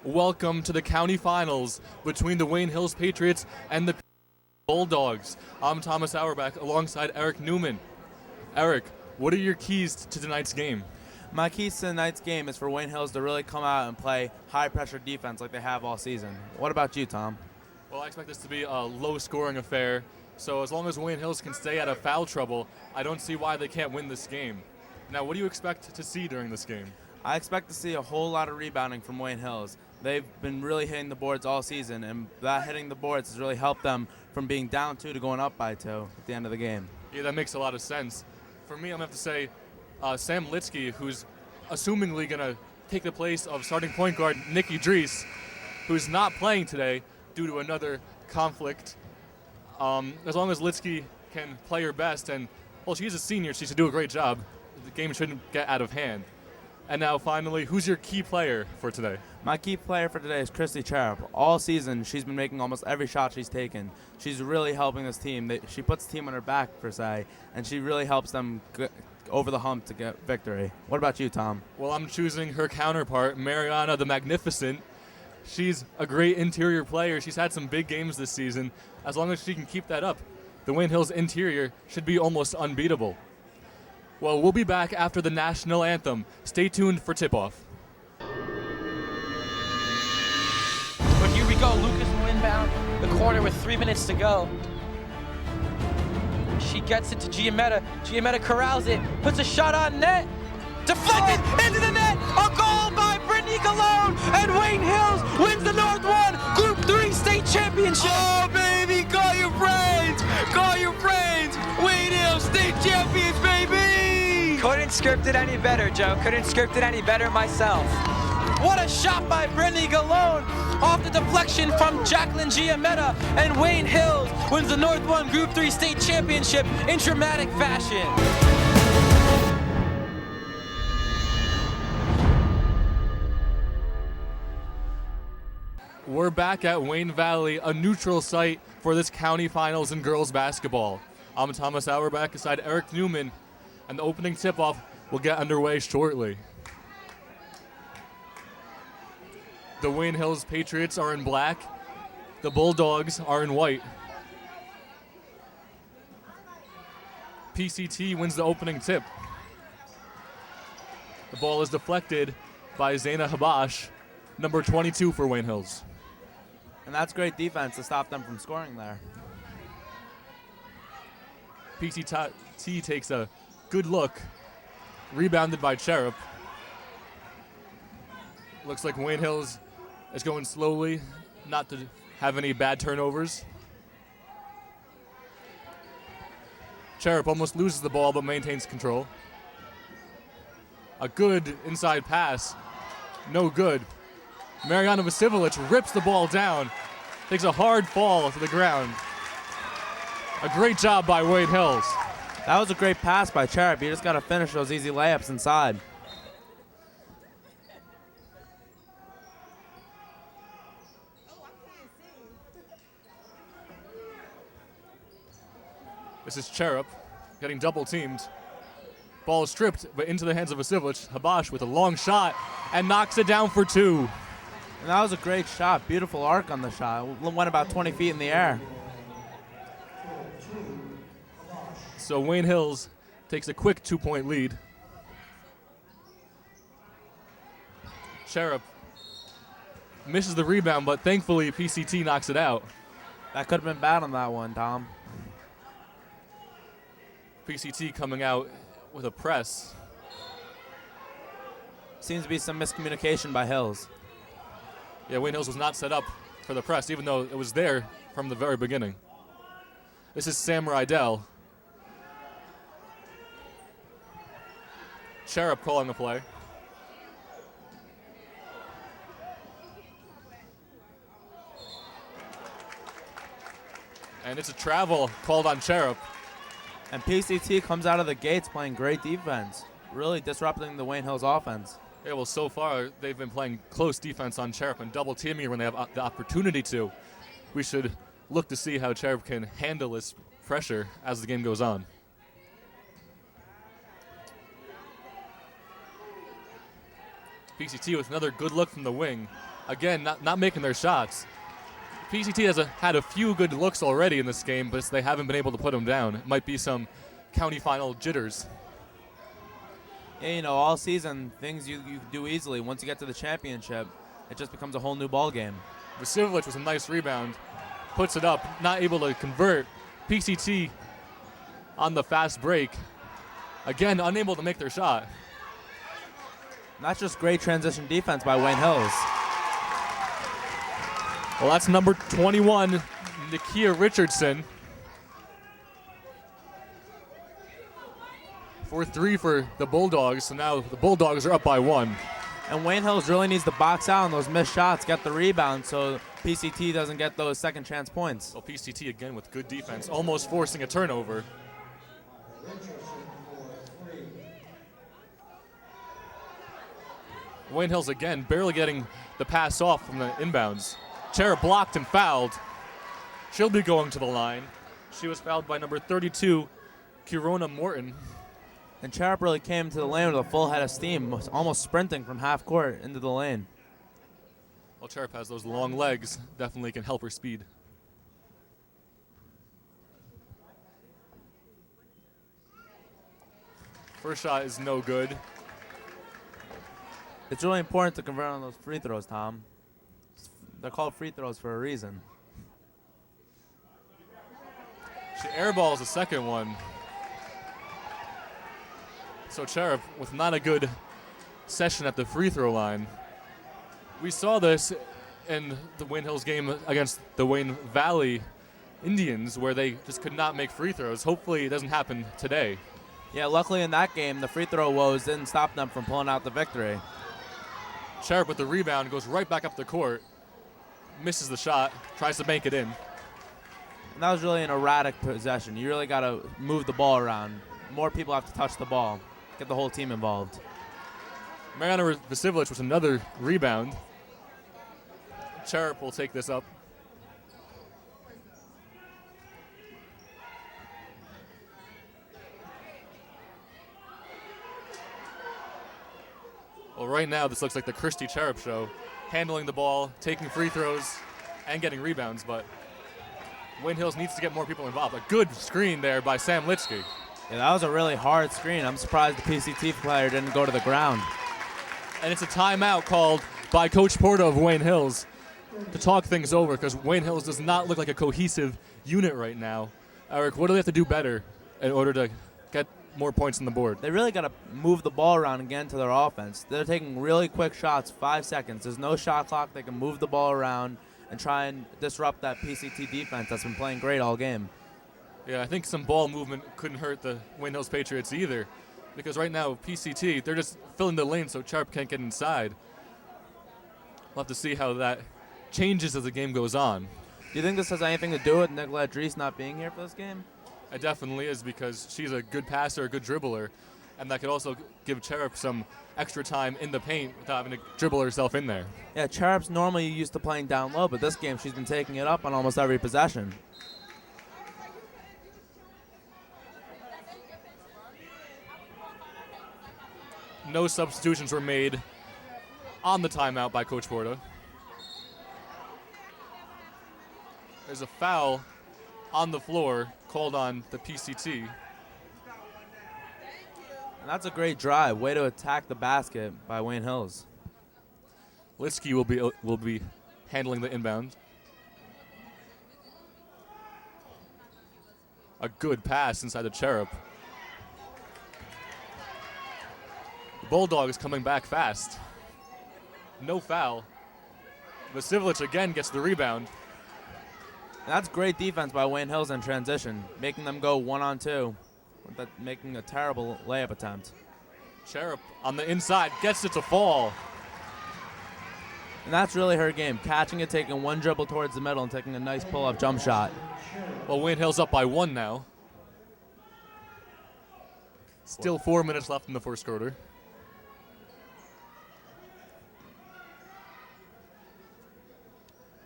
Welcome to the county finals between the Wayne Hills Patriots and the Bulldogs. I'm Thomas Auerbach alongside Eric Newman. Eric, what are your keys to tonight's game? My keys to tonight's game is for Wayne Hills to really come out and play high-pressure defense like they have all season. What about you, Tom? Well, I expect this to be a low-scoring affair, so as long as Wayne Hills can stay out of foul trouble, I don't see why they can't win this game. Now, what do you expect to see during this game? I expect to see a whole lot of rebounding from Wayne Hills. They've been really hitting the boards all season, and that hitting the boards has really helped them from being down 2 to going up by 2 at the end of the game. Yeah, that makes a lot of sense. For me, I'm going to have to say Sam Litsky, who's assumingly going to take the place of starting point guard Nikki Drees, who's not playing today due to another conflict. As long as Litsky can play her best, and, well, she's a senior, she should do a great job. The game shouldn't get out of hand. And now, finally, who's your key player for today? My key player for today is Christy Cherub. All season, she's been making almost every shot she's taken. She's really helping this team. She puts the team on her back, per se, and she really helps them over the hump to get victory. What about you, Tom? Well, I'm choosing her counterpart, Mariana the Magnificent. She's a great interior player. She's had some big games this season. As long as she can keep that up, the Wayne Hills interior should be almost unbeatable. Well, we'll be back after the national anthem. Stay tuned for tip-off. But here we go, Lucas will inbound the corner with 3 minutes to go. She gets it to Giametta. Giametta corrals it, puts a shot on net. Deflected into the net. A goal by Brittany Galone. And Wayne Hills wins the North 1 Group 3 state championship. Oh, baby, call your friends. Call your friends. Wayne Hills state champions, baby. Couldn't script it any better, Joe. Couldn't script it any better myself. What a shot by Brittany Galone off the deflection from Jacqueline Giametta, and Wayne Hills wins the North 1 Group 3 state championship in dramatic fashion. We're back at Wayne Valley, a neutral site for this county finals in girls basketball. I'm Thomas Auerbach beside Eric Newman, and the opening tip-off will get underway shortly. The Wayne Hills Patriots are in black. The Bulldogs are in white. PCT wins the opening tip. The ball is deflected by Zaina Habash, number 22 for Wayne Hills. And that's great defense to stop them from scoring there. PCT takes a good look, rebounded by Cherub. Looks like Wayne Hills is going slowly, not to have any bad turnovers. Cherub almost loses the ball but maintains control. A good inside pass, no good. Mariana Vasilic rips the ball down, takes a hard fall to the ground. A great job by Wayne Hills. That was a great pass by Cherub. You just got to finish those easy layups inside. This is Cherub getting double teamed. Ball is stripped, but into the hands of Vasilic. Habash with a long shot and knocks it down for 2. And that was a great shot. Beautiful arc on the shot. Went about 20 feet in the air. So Wayne Hills takes a quick 2-point lead. Cherub misses the rebound, but thankfully PCT knocks it out. That could have been bad on that one, Tom. PCT coming out with a press. Seems to be some miscommunication by Hills. Yeah, Wayne Hills was not set up for the press, even though it was there from the very beginning. This is Sam Rydell. Cherub calling the play. And it's a travel called on Cherub. And PCT comes out of the gates playing great defense, really disrupting the Wayne Hills offense. Yeah, well, so far they've been playing close defense on Cherub and double teaming when they have the opportunity to. We should look to see how Cherub can handle this pressure as the game goes on. PCT with another good look from the wing. Again, not making their shots. PCT has had a few good looks already in this game, but they haven't been able to put them down. It might be some county final jitters. Yeah, you know, all season, things you do easily. Once you get to the championship, it just becomes a whole new ball game. Vasilic with a nice rebound. Puts it up, not able to convert. PCT on the fast break. Again, unable to make their shot. And that's just great transition defense by Wayne Hills. Well, that's number 21, Nakia Richardson. 4-3 for the Bulldogs, so now the Bulldogs are up by 1. And Wayne Hills really needs to box out on those missed shots, get the rebound, so PCT doesn't get those second chance points. Well, PCT again with good defense, almost forcing a turnover. Wayne Hills again barely getting the pass off from the inbounds. Cherub blocked and fouled. She'll be going to the line. She was fouled by number 32, Kirona Morton. And Cherub really came to the lane with a full head of steam, almost sprinting from half court into the lane. Well, Cherub has those long legs, definitely can help her speed. First shot is no good. It's really important to convert on those free throws, Tom. They're called free throws for a reason. She airballs the second one. So Cherub with not a good session at the free throw line. We saw this in the Wayne Hills game against the Wayne Valley Indians where they just could not make free throws. Hopefully it doesn't happen today. Yeah, luckily in that game, the free throw woes didn't stop them from pulling out the victory. Cherub with the rebound goes right back up the court. Misses the shot, tries to bank it in. And that was really an erratic possession. You really got to move the ball around. More people have to touch the ball. Get the whole team involved. Mariana Vasilic with another rebound. Cherub will take this up. Well, right now this looks like the Christy Cherub show. Handling the ball, taking free throws, and getting rebounds, but Wayne Hills needs to get more people involved. A good screen there by Sam Litsky. Yeah, that was a really hard screen. I'm surprised the PCT player didn't go to the ground. And it's a timeout called by Coach Porta of Wayne Hills to talk things over because Wayne Hills does not look like a cohesive unit right now. Eric, what do they have to do better in order to get more points on the board? They really got to move the ball around and get into their offense. They're taking really quick shots, 5 seconds. There's no shot clock. They can move the ball around and try and disrupt that PCT defense that's been playing great all game. Yeah, I think some ball movement couldn't hurt the Wayne Hills Patriots either because right now PCT, they're just filling the lane so Cherub can't get inside. We'll have to see how that changes as the game goes on. Do you think this has anything to do with Nicolette Dries not being here for this game? It definitely is because she's a good passer, a good dribbler, and that could also give Cherub some extra time in the paint without having to dribble herself in there. Yeah, Cherub's normally used to playing down low, but this game she's been taking it up on almost every possession. No substitutions were made on the timeout by Coach Porta. There's a foul on the floor called on the PCT. And that's a great drive. Way to attack the basket by Wayne Hills. Litsky will be handling the inbound. A good pass inside the Cherub. The Bulldogs coming back fast. No foul. Vasilic again gets the rebound. And that's great defense by Wayne Hills in transition, making them go 1-on-2, making a terrible layup attempt. Cherub on the inside gets it to fall. And that's really her game, catching it, taking one dribble towards the middle, and taking a nice pull-up jump shot. Well, Wayne Hills up by 1 now. Still 4 minutes left in the first quarter.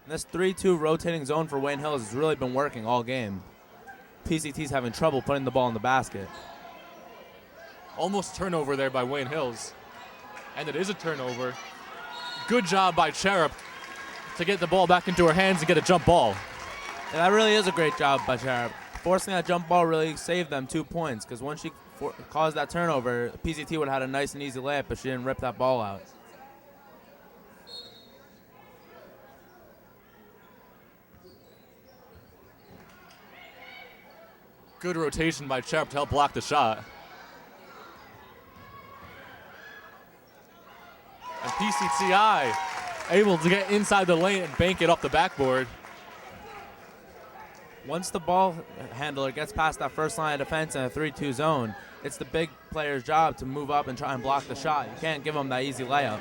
And this 3-2 rotating zone for Wayne Hills has really been working all game. PCT's having trouble putting the ball in the basket. Almost turnover there by Wayne Hills. And it is a turnover. Good job by Cherub to get the ball back into her hands and get a jump ball. And that really is a great job by Cherub. Forcing that jump ball really saved them 2 points because once she caused that turnover, PCT would have had a nice and easy layup, but she didn't rip that ball out. Good rotation by Cherub to help block the shot. And PCTI able to get inside the lane and bank it off the backboard. Once the ball handler gets past that first line of defense in a 3-2 zone, it's the big player's job to move up and try and block the shot. You can't give them that easy layup.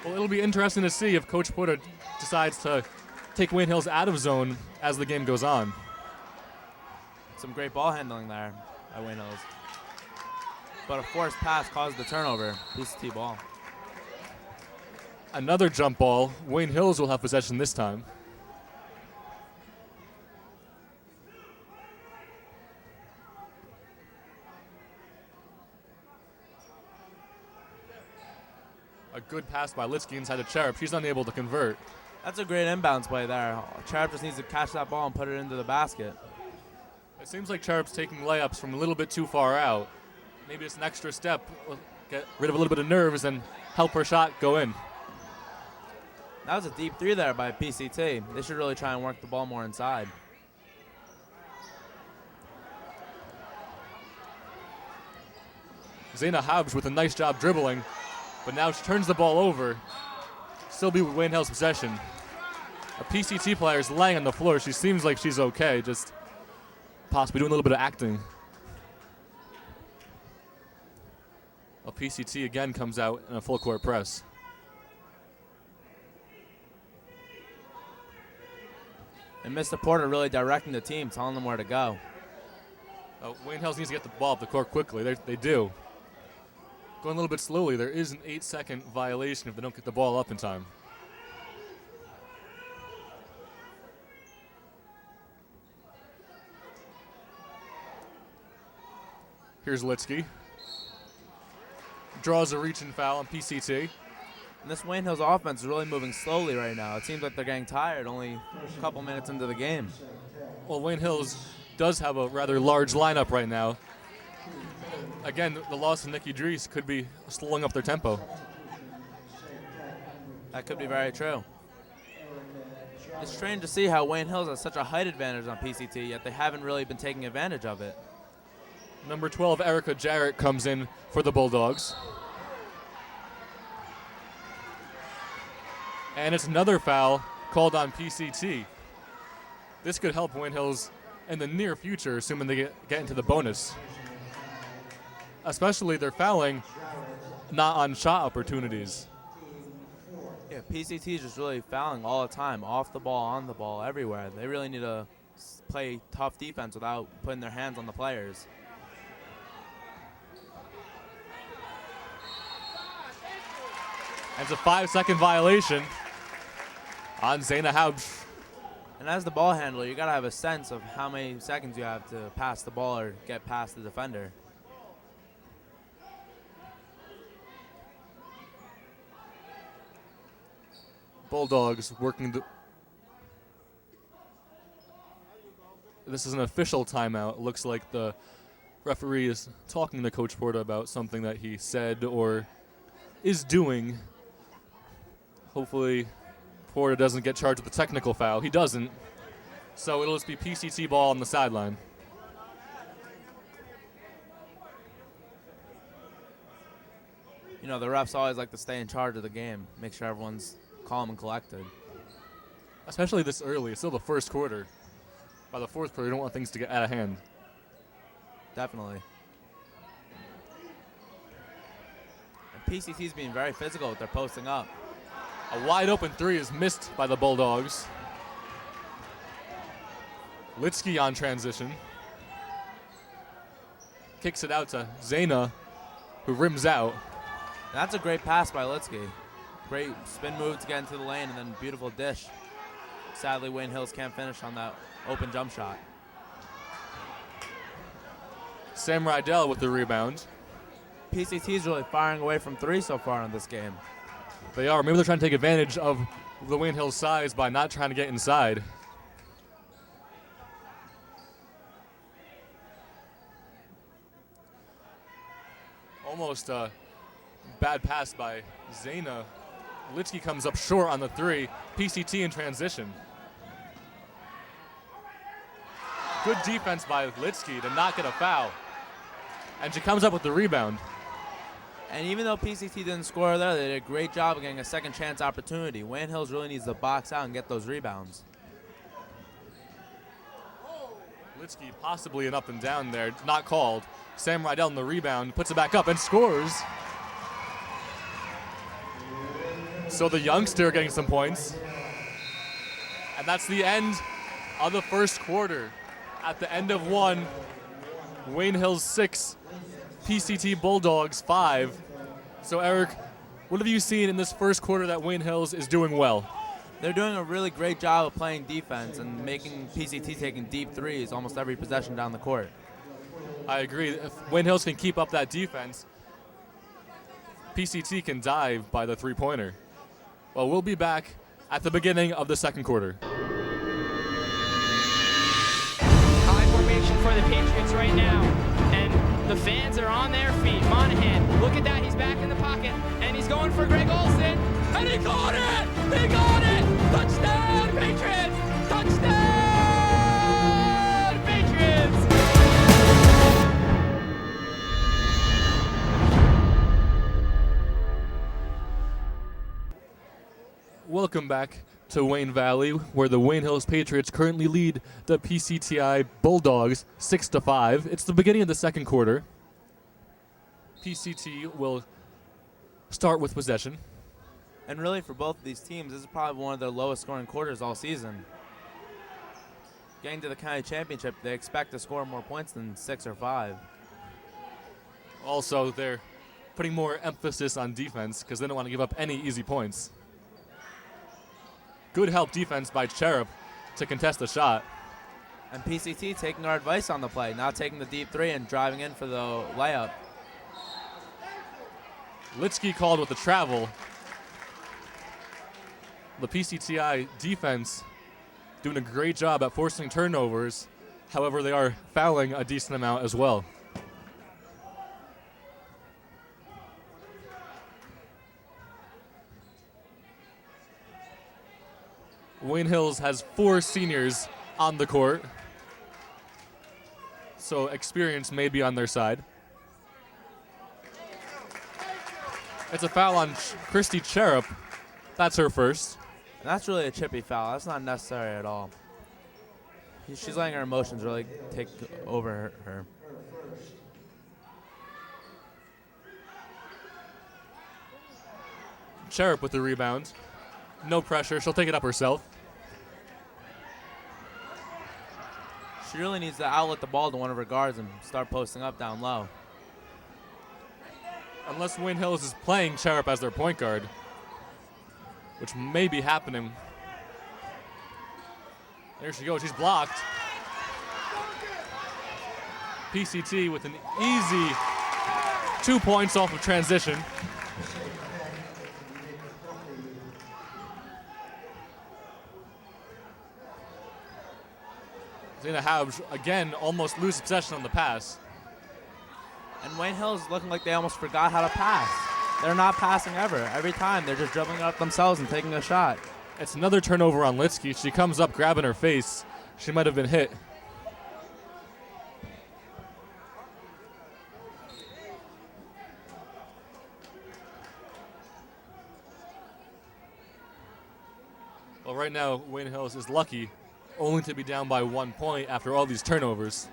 Well, it'll be interesting to see if Coach Porter decides to take Wayne Hills out of zone as the game goes on. Some great ball handling there by Wayne Hills. But a forced pass caused the turnover. PCT ball. Another jump ball. Wayne Hills will have possession this time. A good pass by Litsky inside the Cherub. She's unable to convert. That's a great inbounds play there. Cherub just needs to catch that ball and put it into the basket. It seems like Cherub's taking layups from a little bit too far out. Maybe it's an extra step. Will get rid of a little bit of nerves and help her shot go in. That was a deep three there by PCT. They should really try and work the ball more inside. Zaina Habs with a nice job dribbling, but now she turns the ball over. Still be with Wayne Hill's possession. A PCT player is laying on the floor. She seems like she's okay, just possibly doing a little bit of acting. A PCT again comes out in a full court press. And Mr. Porter really directing the team, telling them where to go. Wayne Hills needs to get the ball up the court quickly. They do. Going a little bit slowly. There is an 8-second violation if they don't get the ball up in time. Here's Litsky. Draws a reach-in foul on PCT. And this Wayne Hills offense is really moving slowly right now. It seems like they're getting tired only a couple minutes into the game. Well, Wayne Hills does have a rather large lineup right now. Again, the loss of Nikki Dries could be slowing up their tempo. That could be very true. It's strange to see how Wayne Hills has such a height advantage on PCT, yet they haven't really been taking advantage of it. Number 12, Erica Jarrett, comes in for the Bulldogs. And it's another foul called on PCT. This could help Wayne Hills in the near future, assuming they get into the bonus. Especially they're fouling not on shot opportunities. Yeah, PCT is just really fouling all the time, off the ball, on the ball, everywhere. They really need to play tough defense without putting their hands on the players. It's a 5-second violation on Zaina Haubsch. And as the ball handler, you got to have a sense of how many seconds you have to pass the ball or get past the defender. Bulldogs working this is an official timeout. It looks like the referee is talking to Coach Porta about something that he said or is doing. Hopefully Porta doesn't get charged with a technical foul. He doesn't. So it'll just be PCT ball on the sideline. You know, the refs always like to stay in charge of the game, make sure everyone's calm and collected. Especially this early. It's still the first quarter. By the fourth quarter, you don't want things to get out of hand. Definitely. And PCT's being very physical with their posting up. A wide open three is missed by the Bulldogs. Litsky on transition. Kicks it out to Zaina, who rims out. That's a great pass by Litsky. Great spin move to get into the lane and then beautiful dish. Sadly, Wayne Hills can't finish on that open jump shot. Sam Rydell with the rebound. PCT's really firing away from three so far in this game. They are. Maybe they're trying to take advantage of the Wayne Hills size by not trying to get inside. Almost a bad pass by Zayna. Litsky comes up short on the three. PCT in transition. Good defense by Litsky to not get a foul. And she comes up with the rebound. And even though PCT didn't score there, they did a great job of getting a second chance opportunity. Wayne Hills really needs to box out and get those rebounds. Litsky possibly an up and down there, not called. Sam Rydell in the rebound, puts it back up and scores. So the youngster getting some points. And that's the end of the first quarter. At the end of one, Wayne Hills 6, PCT Bulldogs 5. So Eric, what have you seen in this first quarter that Wayne Hills is doing well? They're doing a really great job of playing defense and making PCT taking deep threes almost every possession down the court. I agree. If Wayne Hills can keep up that defense, PCT can dive by the three-pointer. Well, we'll be back at the beginning of the second quarter. High formation for the Patriots right now. And the fans are on their feet. Monahan, look at that. He's back in the pocket. And he's going for Greg Olson. And he got it! He got it! Touchdown, Patriots! Touchdown, Patriots! Welcome back to Wayne Valley, where the Wayne Hills Patriots currently lead the PCTI Bulldogs 6-5. It's the beginning of the second quarter. PCT will start with possession. And really, for both of these teams, this is probably one of their lowest scoring quarters all season. Getting to the county championship, they expect to score more points than 6 or 5. Also, they're putting more emphasis on defense because they don't want to give up any easy points. Good help defense by Cherub to contest the shot. And PCT taking our advice on the play, not taking the deep three and driving in for the layup. Litsky called with the travel. The PCTI defense doing a great job at forcing turnovers. However, they are fouling a decent amount as well. Wayne Hills has 4 seniors on the court, so experience may be on their side. It's a foul on Christy Cherub. That's her first. That's really a chippy foul. That's not necessary at all. She's letting her emotions really take over her. Cherub with the rebound. No pressure. She'll take it up herself. She really needs to outlet the ball to one of her guards and start posting up down low. Unless Wayne Hills is playing Cherub as their point guard, which may be happening. There she goes. She's blocked. PCT with an easy 2 points off of transition. Zayna Habs, again, almost loses possession on the pass. And Wayne Hills looking like they almost forgot how to pass. They're not passing ever. Every time, they're just dribbling it up themselves and taking a shot. It's another turnover on Litsky. She comes up grabbing her face. She might have been hit. Well, right now, Wayne Hills is lucky only to be down by 1 point after all these turnovers.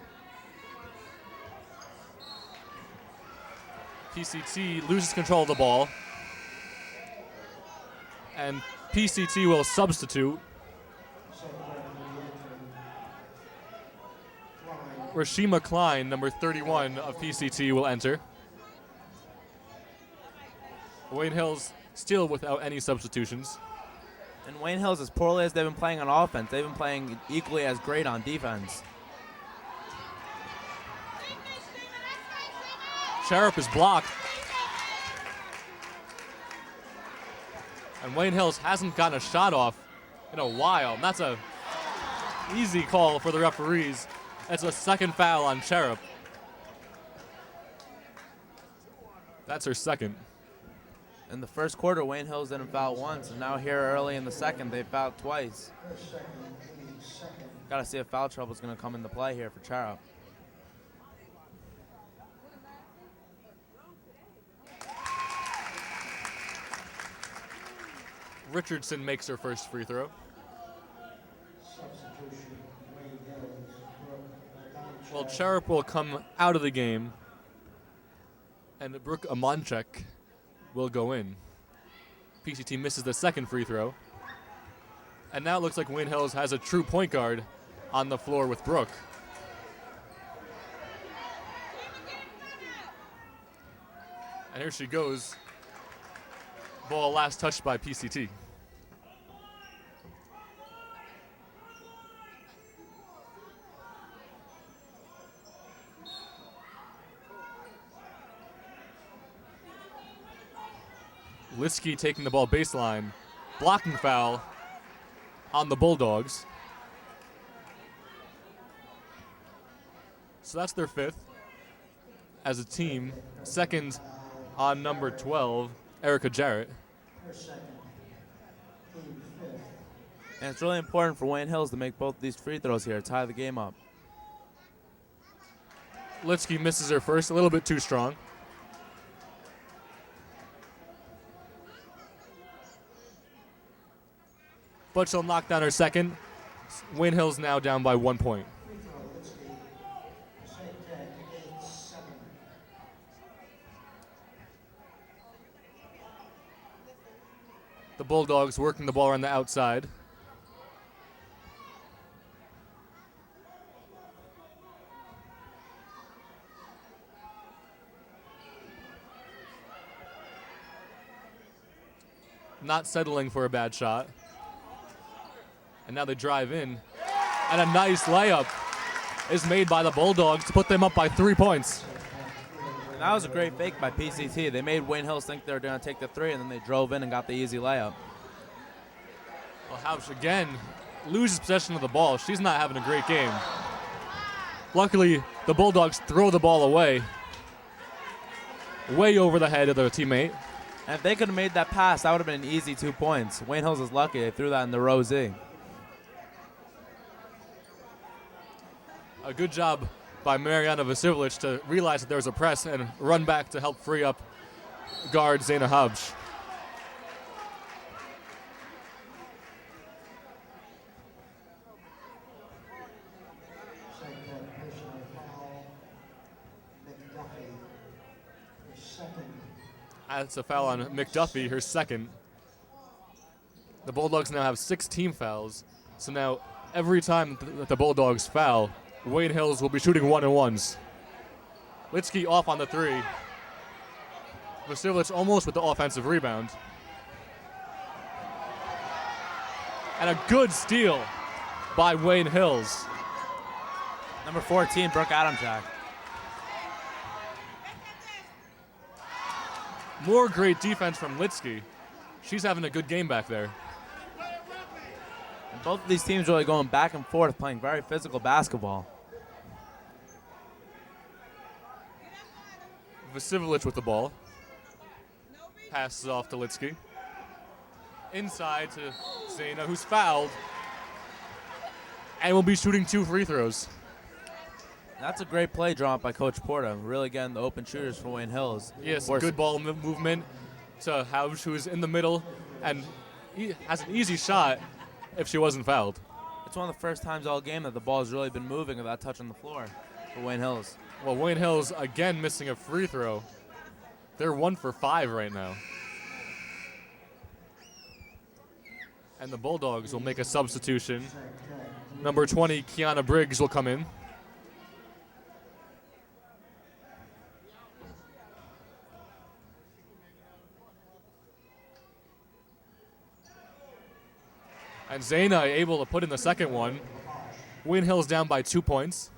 PCT loses control of the ball. And PCT will substitute. Rashima Klein, number 31 of PCT, will enter. Wayne Hills still without any substitutions. And Wayne Hills, as poorly as they've been playing on offense, they've been playing equally as great on defense. Sheriff is blocked. And Wayne Hills hasn't gotten a shot off in a while. And that's a easy call for the referees. That's a second foul on Cherub. That's her second. In the first quarter, Wayne Hills didn't foul once, and now here early in the second, they fouled twice. Got to see if foul trouble is going to come into play here for Cherub. Richardson makes her first free throw. Well, Cherub will come out of the game, and Brooke Amonchek will go in. PCT misses the second free throw. And now it looks like Wayne Hills has a true point guard on the floor with Brooke. And here she goes. Ball last touched by PCT. Litsky taking the ball baseline. Blocking foul on the Bulldogs. So that's their fifth as a team. Second on number 12, Erica Jarrett. And it's really important for Wayne Hills to make both these free throws here, tie the game up. Litsky misses her first, a little bit too strong. But she'll knock down her second. Wayne Hills now down by 1 point. The Bulldogs working the ball around the outside. Not settling for a bad shot. And now they drive in. And a nice layup is made by the Bulldogs to put them up by 3 points. And that was a great fake by PCT. They made Wayne Hills think they were going to take the three, and then they drove in and got the easy layup. Well, Hausch again loses possession of the ball. She's not having a great game. Luckily, the Bulldogs throw the ball away, way over the head of their teammate. And if they could have made that pass, that would have been an easy 2 points. Wayne Hills is lucky. They threw that in the row Z. A good job by Mariana Vasilic to realize that there was a press and run back to help free up guard Zaina Hubsch. That's a foul on McDuffie, her second. The Bulldogs now have 6 team fouls. So now every time that the Bulldogs foul, Wayne Hills will be shooting 1-and-1s. Litsky off on the three. Vasilic almost with the offensive rebound. And a good steal by Wayne Hills. Number 14, Brooke Adamczak. More great defense from Litsky. She's having a good game back there. And both of these teams really going back and forth, playing very physical basketball. Vasilic with the ball. Passes off to Litsky. Inside to Zaina, who's fouled. And will be shooting 2 free throws. That's a great play drawn up by Coach Porta, really getting the open shooters for Wayne Hills. Yes, good ball movement to Hausch, who's in the middle and he has an easy shot if she wasn't fouled. It's one of the first times all game that the ball has really been moving without touching the floor for Wayne Hills. Well, Wayne Hills again missing a free throw. They're 1 for 5 right now. And the Bulldogs will make a substitution. Number 20, Kiana Briggs, will come in. And Zaina able to put in the second one. Wayne Hills down by 2 points.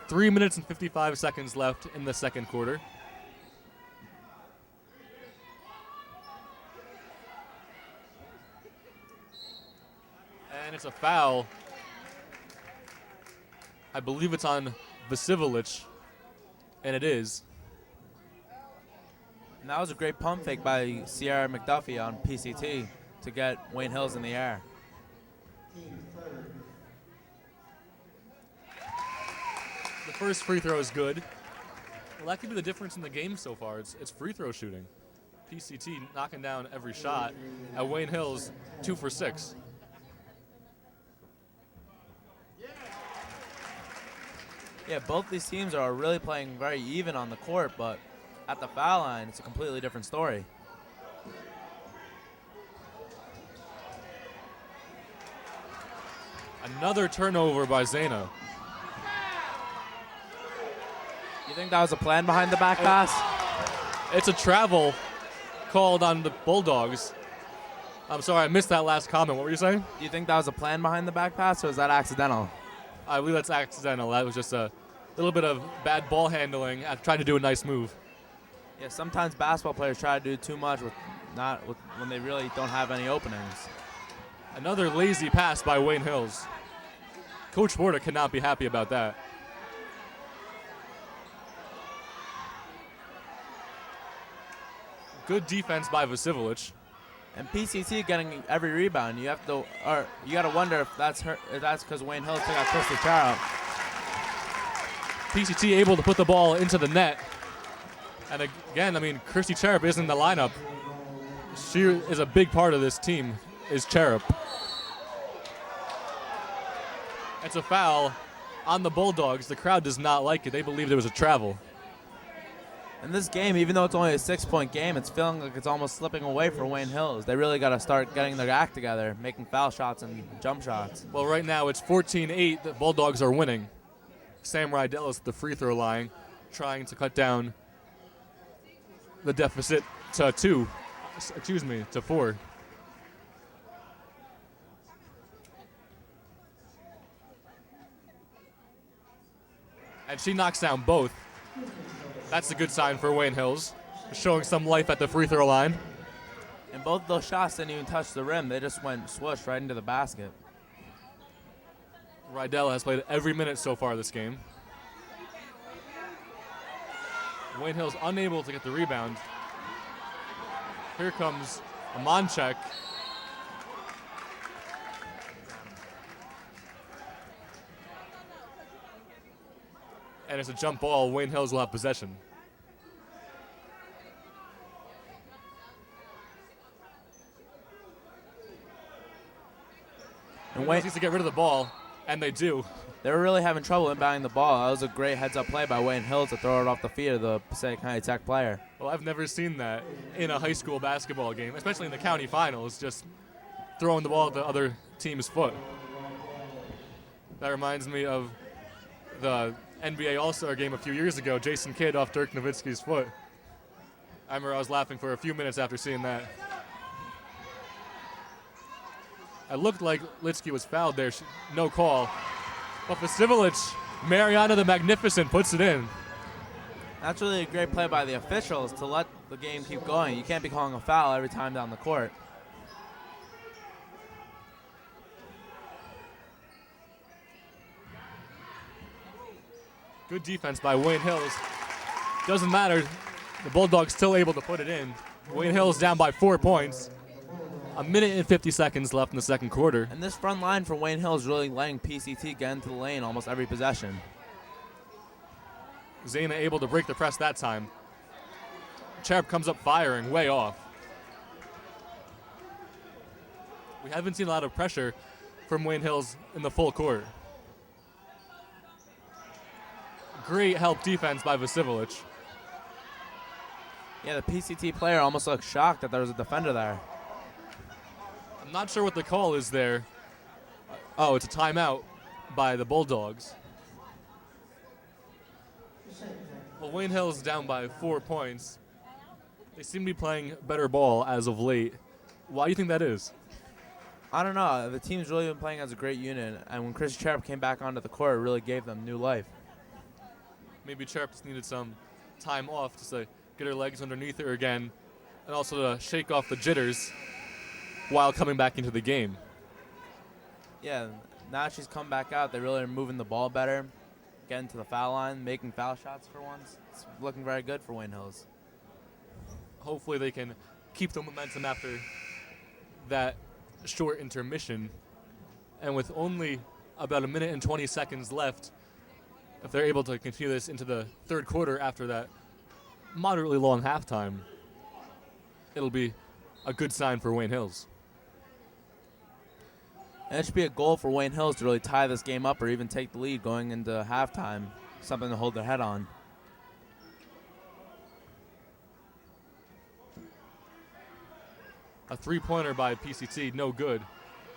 Three minutes and 55 seconds left in the second quarter. And it's a foul. I believe it's on Vasilovich, and it is. And that was a great pump fake by Sierra McDuffie on PCT to get Wayne Hills in the air. The first free throw is good. Well, that could be the difference in the game so far. It's free throw shooting. PCT knocking down every shot. At Wayne Hills, 2 for 6. Yeah, both these teams are really playing very even on the court, but at the foul line, it's a completely different story. Another turnover by Zena. You think that was a plan behind the back pass? It's a travel called on the Bulldogs. I'm sorry, I missed that last comment. What were you saying? Do you think that was a plan behind the back pass, or was that accidental? I believe that's accidental. That was just a little bit of bad ball handling after trying to do a nice move. Yeah, sometimes basketball players try to do too much when they really don't have any openings. Another lazy pass by Wayne Hills. Coach Borda cannot be happy about that. Good defense by Vasilovich. And PCT getting every rebound. You gotta wonder if that's because Wayne Hills took out Christy Charo. PCT able to put the ball into the net. And again, I mean, Kirsty Cherub isn't in the lineup. She is a big part of this team, is Cherub. It's a foul on the Bulldogs. The crowd does not like it. They believe there was a travel. In this game, even though it's only a 6-point game, it's feeling like it's almost slipping away for Wayne Hills. They really got to start getting their act together, making foul shots and jump shots. Well, right now it's 14-8. The Bulldogs are winning. Sam Rydell is at the free throw line, trying to cut down the deficit to 4. And she knocks down both. That's a good sign for Wayne Hills, showing some life at the free throw line. And both those shots didn't even touch the rim. They just went swoosh right into the basket. Rydell has played every minute so far this game. Wayne Hills unable to get the rebound. Here comes a Monchek. And it's a jump ball. Wayne Hills will have possession. And Wayne needs to get rid of the ball, and they do. They were really having trouble inbounding the ball. That was a great heads-up play by Wayne Hills to throw it off the feet of the Passaic County Tech player. Well, I've never seen that in a high school basketball game, especially in the county finals, just throwing the ball at the other team's foot. That reminds me of the NBA All-Star game a few years ago, Jason Kidd off Dirk Nowitzki's foot. I remember I was laughing for a few minutes after seeing that. It looked like Litsky was fouled there, no call. But Vasilovich, Mariana the Magnificent puts it in. That's really a great play by the officials to let the game keep going. You can't be calling a foul every time down the court. Good defense by Wayne Hills. Doesn't matter. The Bulldogs still able to put it in. Wayne Hills down by 4 points. 1:50 seconds left in the second quarter. And this front line for Wayne Hills really letting PCT get into the lane almost every possession. Zena able to break the press that time. Cherub comes up firing, way off. We haven't seen a lot of pressure from Wayne Hills in the full court. Great help defense by Vasilovich. Yeah, the PCT player almost looked shocked that there was a defender there. I'm not sure what the call is there. Oh, it's a timeout by the Bulldogs. Well, Wayne Hills down by 4 points. They seem to be playing better ball as of late. Why do you think that is? I don't know. The team's really been playing as a great unit, and when Chris Cherub came back onto the court, it really gave them new life. Maybe Cherub just needed some time off just to get her legs underneath her again, and also to shake off the jitters while coming back into the game. Yeah, now she's come back out. They really are moving the ball better, getting to the foul line, making foul shots for once. It's looking very good for Wayne Hills. Hopefully they can keep the momentum after that short intermission. And with only about a minute and 20 seconds left, if they're able to continue this into the third quarter after that moderately long halftime, it'll be a good sign for Wayne Hills. And it should be a goal for Wayne Hills to really tie this game up or even take the lead going into halftime, something to hold their head on. A three-pointer by PCT, no good.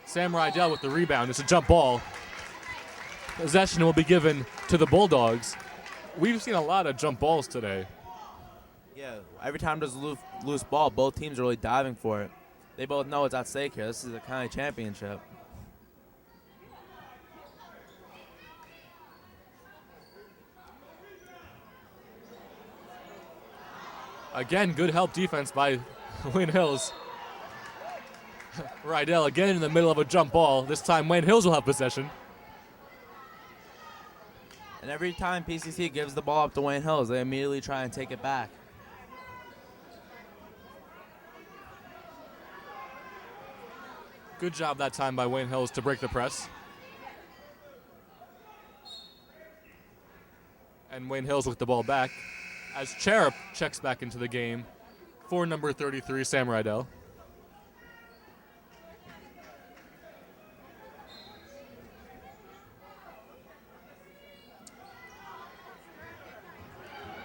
Sam Rydell with the rebound. It's a jump ball. Possession will be given to the Bulldogs. We've seen a lot of jump balls today. Yeah, every time there's a loose ball, both teams are really diving for it. They both know it's at stake here. This is a county championship. Again, good help defense by Wayne Hills. Rydell again in the middle of a jump ball. This time Wayne Hills will have possession. And every time PCT gives the ball up to Wayne Hills, they immediately try and take it back. Good job that time by Wayne Hills to break the press. And Wayne Hills with the ball back as Cherub checks back into the game for number 33, Sam Rydell.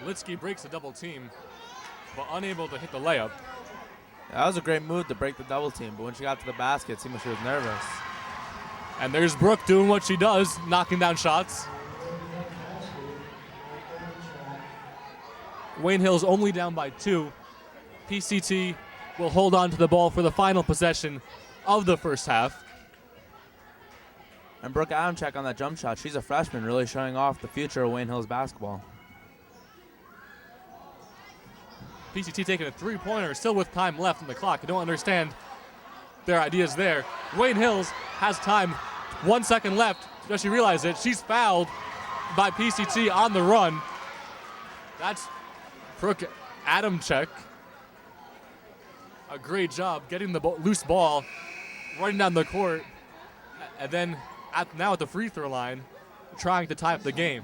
Litsky breaks a double team, but unable to hit the layup. That was a great move to break the double team, but when she got to the basket, it seemed like she was nervous. And there's Brooke doing what she does, knocking down shots. Wayne Hills only down by 2. PCT will hold on to the ball for the final possession of the first half. And Brooke Adamczyk on that jump shot. She's a freshman, really showing off the future of Wayne Hills basketball. PCT taking a three-pointer, still with time left on the clock. I don't understand their ideas there. Wayne Hills has time, 1 second left. Does she realize it? She's fouled by PCT on the run. That's Brooke Adamczyk. A great job getting the loose ball, running down the court, and then now at the free throw line, trying to tie up the game.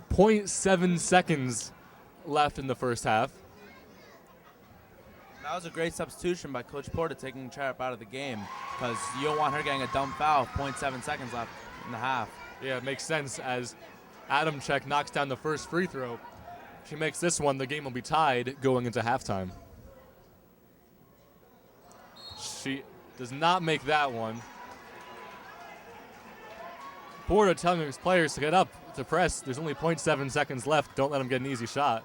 0.7 seconds left in the first half. That was a great substitution by Coach Porter taking Cherub out of the game because you don't want her getting a dumb foul. 0.7 seconds left in the half. Yeah, it makes sense as Adamczyk knocks down the first free throw. If she makes this one, the game will be tied going into halftime. She does not make that one. Porter telling his players to get up, to press. There's only 0.7 seconds left. Don't let them get an easy shot.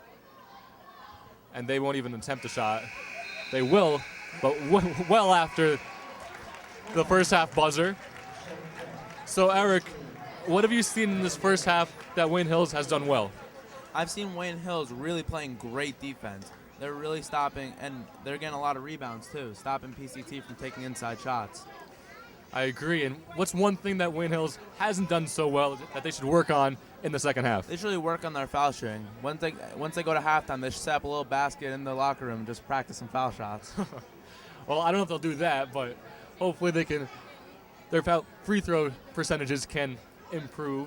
And they won't even attempt a shot. They will, but well after the first half buzzer. So, Eric, what have you seen in this first half that Wayne Hills has done well? I've seen Wayne Hills really playing great defense. They're really stopping, and they're getting a lot of rebounds, too, stopping PCT from taking inside shots. I agree. And what's one thing that Wayne Hills hasn't done so well that they should work on in the second half? They should really work on their foul shooting. Once they go to halftime, they should set up a little basket in the locker room and just practice some foul shots. Well, I don't know if they'll do that, but hopefully their free throw percentages can improve.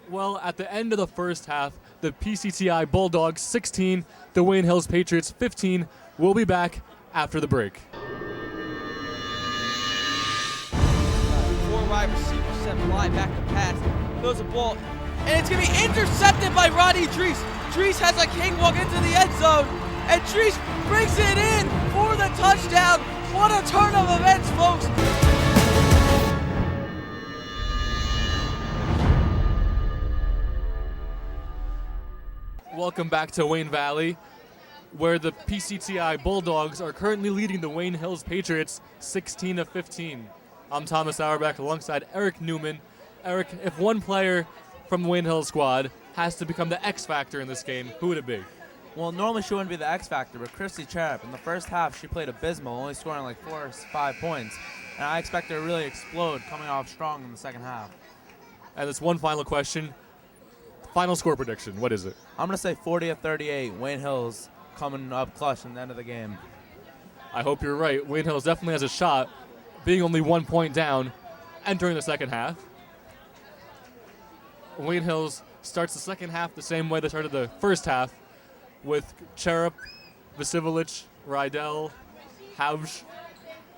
Well, at the end of the first half, the PCTI Bulldogs 16, the Wayne Hills Patriots 15. We'll be back after the break. Four wide receivers set fly back to pass. Throws a ball, and it's going to be intercepted by Roddy Drees. Drees has a cakewalk into the end zone, and Drees brings it in for the touchdown. What a turn of events, folks. Welcome back to Wayne Valley, where the PCTI Bulldogs are currently leading the Wayne Hills Patriots 16-15. I'm Thomas Auerbach alongside Eric Newman. Eric, if one player from the Wayne Hills squad has to become the X factor in this game, who would it be? Well, normally she wouldn't be the X factor, but Christy Cherub, in the first half, she played abysmal, only scoring like 4 or 5 points. And I expect her to really explode coming off strong in the second half. And it's one final question. Final score prediction. What is it? I'm going to say 40-38, Wayne Hills coming up clutch in the end of the game. I hope you're right. Wayne Hills definitely has a shot, being only 1 point down, entering the second half. Wayne Hills starts the second half the same way they started the first half, with Cherub, Vasilievich, Rydell, Havj,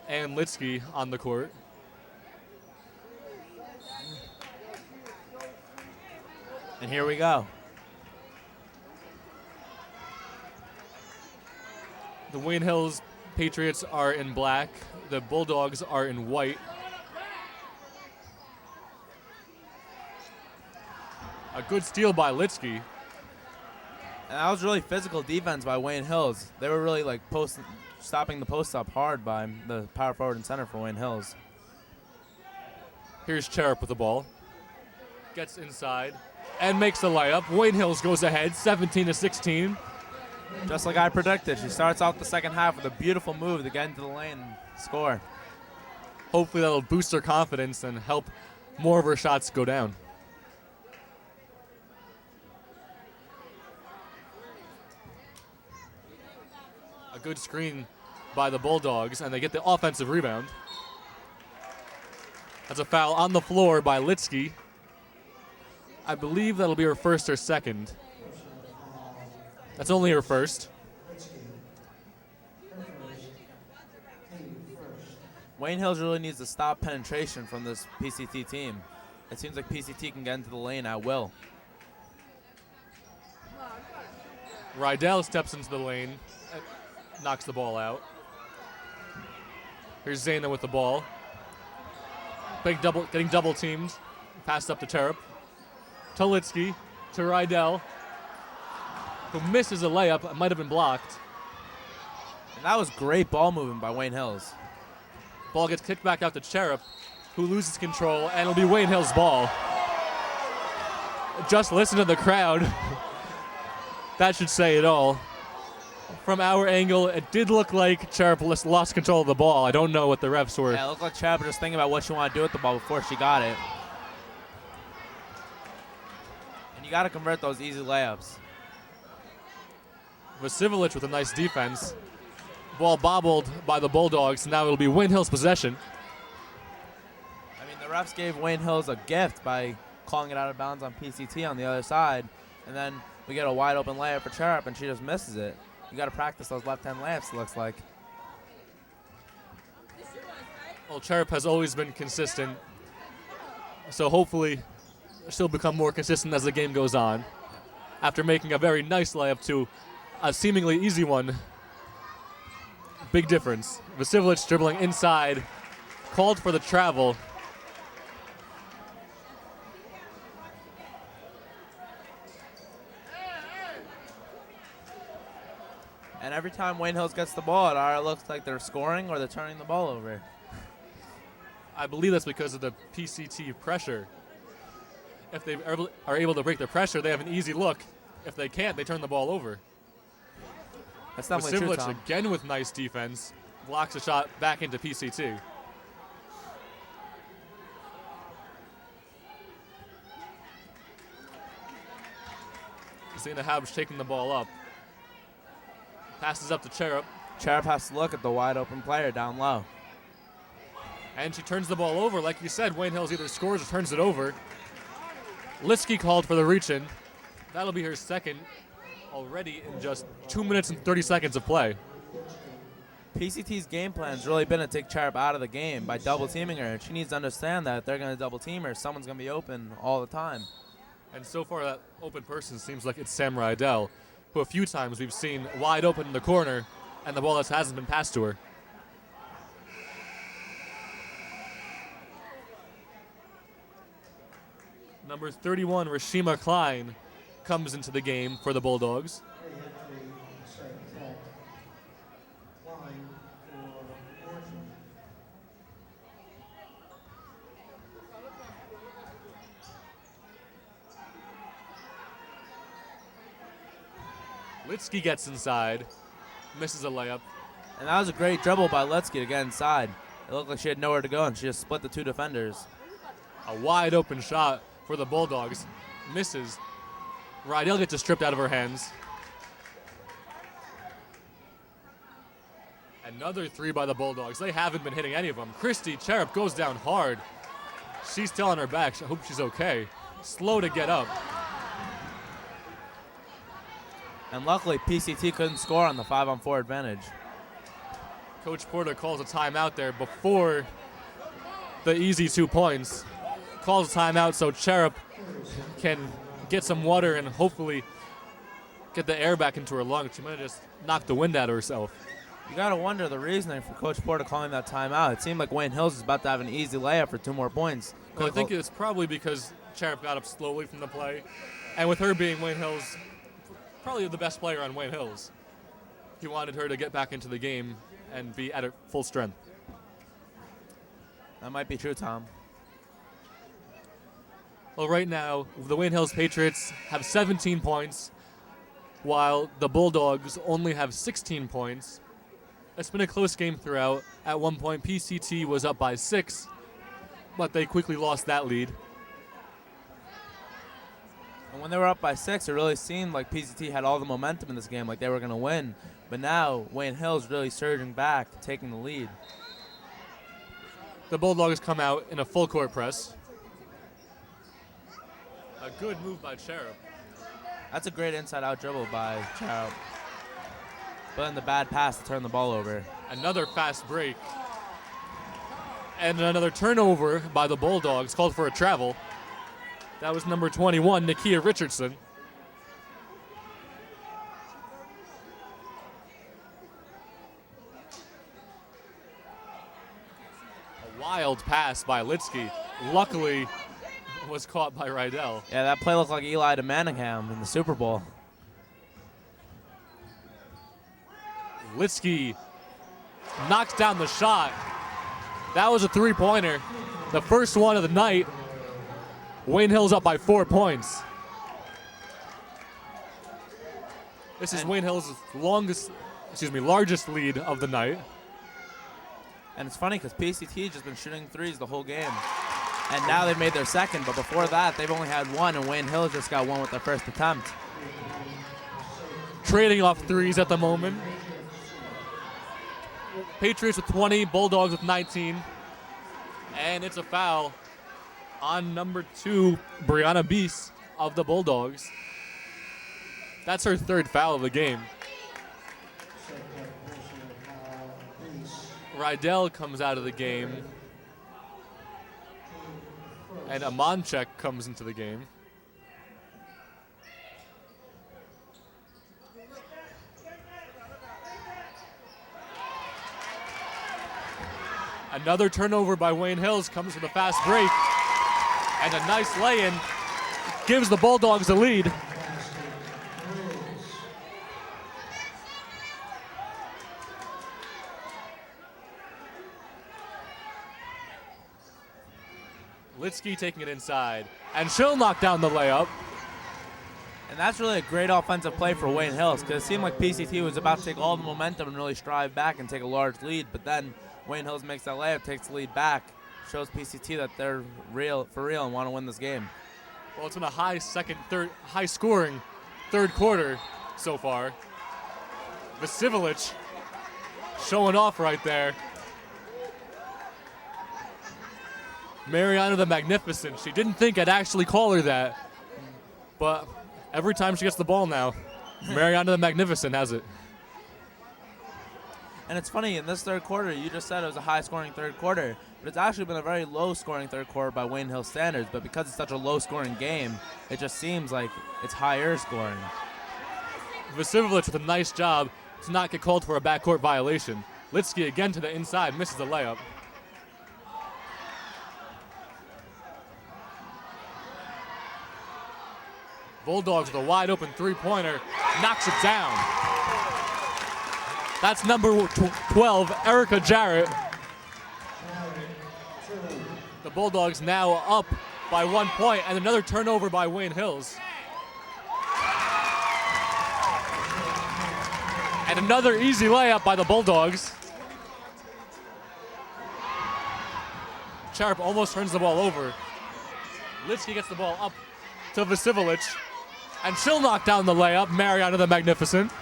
and Litsky on the court. And here we go. The Wayne Hills Patriots are in black. The Bulldogs are in white. A good steal by Litsky. And that was really physical defense by Wayne Hills. They were really like stopping the post up hard by the power forward and center for Wayne Hills. Here's Cherub with the ball. Gets inside and makes the layup. Wayne Hills goes ahead, 17-16. Just like I predicted, she starts off the second half with a beautiful move to get into the lane and score. Hopefully that'll boost her confidence and help more of her shots go down. A good screen by the Bulldogs, and they get the offensive rebound. That's a foul on the floor by Litsky. I believe that'll be her first or second. That's only her first. Wayne Hills really needs to stop penetration from this PCT team. It seems like PCT can get into the lane at will. Rydell steps into the lane, knocks the ball out. Here's Zayna with the ball. Getting double teamed. Passed up to Cherub. To Litsky. To Rydell, who misses a layup. It might have been blocked. And that was great ball movement by Wayne Hills. Ball gets kicked back out to Cherub, who loses control, and it'll be Wayne Hills' ball. Just listen to the crowd. That should say it all. From our angle, it did look like Cherub lost control of the ball. I don't know what the refs were. Yeah, it looked like Cherub just thinking about what she wanted to do with the ball before she got it. And you got to convert those easy layups. Vasilievich with a nice defense. Ball bobbled by the Bulldogs, and now it'll be Wayne Hills' possession. I mean, the refs gave Wayne Hills a gift by calling it out of bounds on PCT on the other side. And then we get a wide open layup for Cherub, and she just misses it. You got to practice those left-hand layups, it looks like. Well, Cherub has always been consistent, so hopefully she'll become more consistent as the game goes on. After making a very nice layup to a seemingly easy one, big difference. Vasilievich dribbling inside, called for the travel. And every time Wayne Hills gets the ball, it either looks like they're scoring or they're turning the ball over. I believe that's because of the PCT pressure. If they are able to break the pressure, they have an easy look. If they can't, they turn the ball over. That's definitely true, Vasilievich Tom. again with nice defense, blocks a shot back into PCT. Zayna Havj taking the ball up. Passes up to Cherub, Cherub has to look at the wide open player down low. and she turns the ball over. Like you said, Wayne Hills either scores or turns it over. Litsky called for the reach-in. That'll be her second already in just 2 minutes and 30 seconds of play. PCT's game plan has really been to take Cherub out of the game by double teaming her. She needs to understand that if they're going to double team her, someone's going to be open all the time. And so far, that open person seems like it's Sam Rydell, who a few times we've seen wide open in the corner, and the ball just hasn't been passed to her. Number 31, Rashima Klein, comes into the game for the Bulldogs. Litsky gets inside, misses a layup. And that was a great dribble by Litsky to get inside. It looked like she had nowhere to go, and she just split the two defenders. A wide open shot for the Bulldogs. Misses. Rydell gets it stripped out of her hands. Another three by the Bulldogs. They haven't been hitting any of them. Christy Cherub goes down hard. She's still on her back. I hope she's okay. Slow to get up. And luckily, PCT couldn't score on the 5-on-4 advantage. Coach Porter calls a timeout there before the easy 2 points. Calls a timeout so Cherub can get some water and hopefully get the air back into her lungs. She might have just knocked the wind out of herself. You got to wonder the reasoning for Coach Porter calling that timeout. It seemed like Wayne Hills was about to have an easy layup for 2 more points. Well, I think it's probably because Cherub got up slowly from the play. And with her being Wayne Hills, probably the best player on Wayne Hills, he wanted her to get back into the game and be at her full strength. That might be true, Tom. Well, right now, the Wayne Hills Patriots have 17 points, while the Bulldogs only have 16 points. It's been a close game throughout. At one point, PCT was up by 6, but they quickly lost that lead. And when they were up by 6, it really seemed like PCT had all the momentum in this game, like they were going to win. But now, Wayne Hill's really surging back, taking the lead. The Bulldogs come out in a full court press. A good move by Cherub. That's a great inside-out dribble by Cherub. But then the bad pass to turn the ball over. Another fast break. And another turnover by the Bulldogs, called for a travel. That was number 21, Nakia Richardson. A wild pass by Litsky. Luckily, was caught by Rydell. Yeah, that play looked like Eli to Manningham in the Super Bowl. Litsky knocks down the shot. That was a three-pointer. The first one of the night. Wayne Hill's up by 4 points. This is Wayne Hill's largest lead of the night. And it's funny because PCT just been shooting threes the whole game. And now they've made their second, but before that, they've only had one, and Wayne Hill just got one with their first attempt. Trading off threes at the moment. Patriots with 20, Bulldogs with 19. And it's a foul on number 2, Brianna Beese of the Bulldogs. That's her third foul of the game. Rydell comes out of the game. And Amonchek comes into the game. Another turnover by Wayne Hills comes with a fast break. And a nice lay-in gives the Bulldogs the lead. Litsky taking it inside. And she'll knock down the layup. And that's really a great offensive play for Wayne Hills because it seemed like PCT was about to take all the momentum and really strive back and take a large lead. But then Wayne Hills makes that layup, takes the lead back, shows PCT that they're for real and want to win this game. Well, it's been a high-scoring third quarter so far. Vasivilic showing off right there. Mariana the Magnificent. She didn't think I'd actually call her that, but every time she gets the ball now, Mariana the Magnificent has it. And it's funny, in this third quarter, you just said it was a high-scoring third quarter, but it's actually been a very low-scoring third quarter by Wayne Hill standards, but because it's such a low-scoring game, it just seems like it's higher scoring. Vasivilic with a nice job to not get called for a backcourt violation. Litsky again to the inside, misses the layup. Bulldogs with a wide-open three-pointer, knocks it down. That's number 12, Erica Jarrett. The Bulldogs now up by 1 point, and another turnover by Wayne Hills. And another easy layup by the Bulldogs. Charup almost turns the ball over. Litsky gets the ball up to Vasilic, and she'll knock down the layup. Mariana the Magnificent.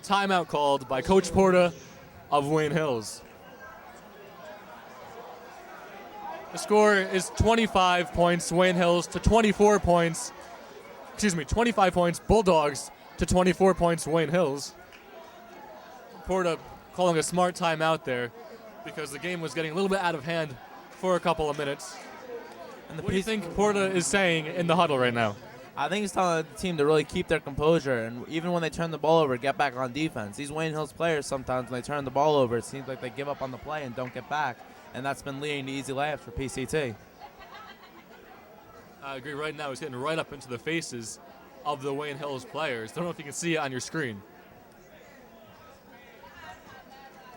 Timeout called by Coach Porta of Wayne Hills. The score is 25 points, Wayne Hills to 24 points. 25 points, Bulldogs to 24 points, Wayne Hills. Porta calling a smart timeout there because the game was getting a little bit out of hand for a couple of minutes. And what do you think Porta is saying in the huddle right now? I think he's telling the team to really keep their composure, and even when they turn the ball over, get back on defense. These Wayne Hills players, sometimes when they turn the ball over, it seems like they give up on the play and don't get back, and that's been leading to easy layups for PCT. I agree. Right now, he's hitting right up into the faces of the Wayne Hills players. Don't know if you can see it on your screen.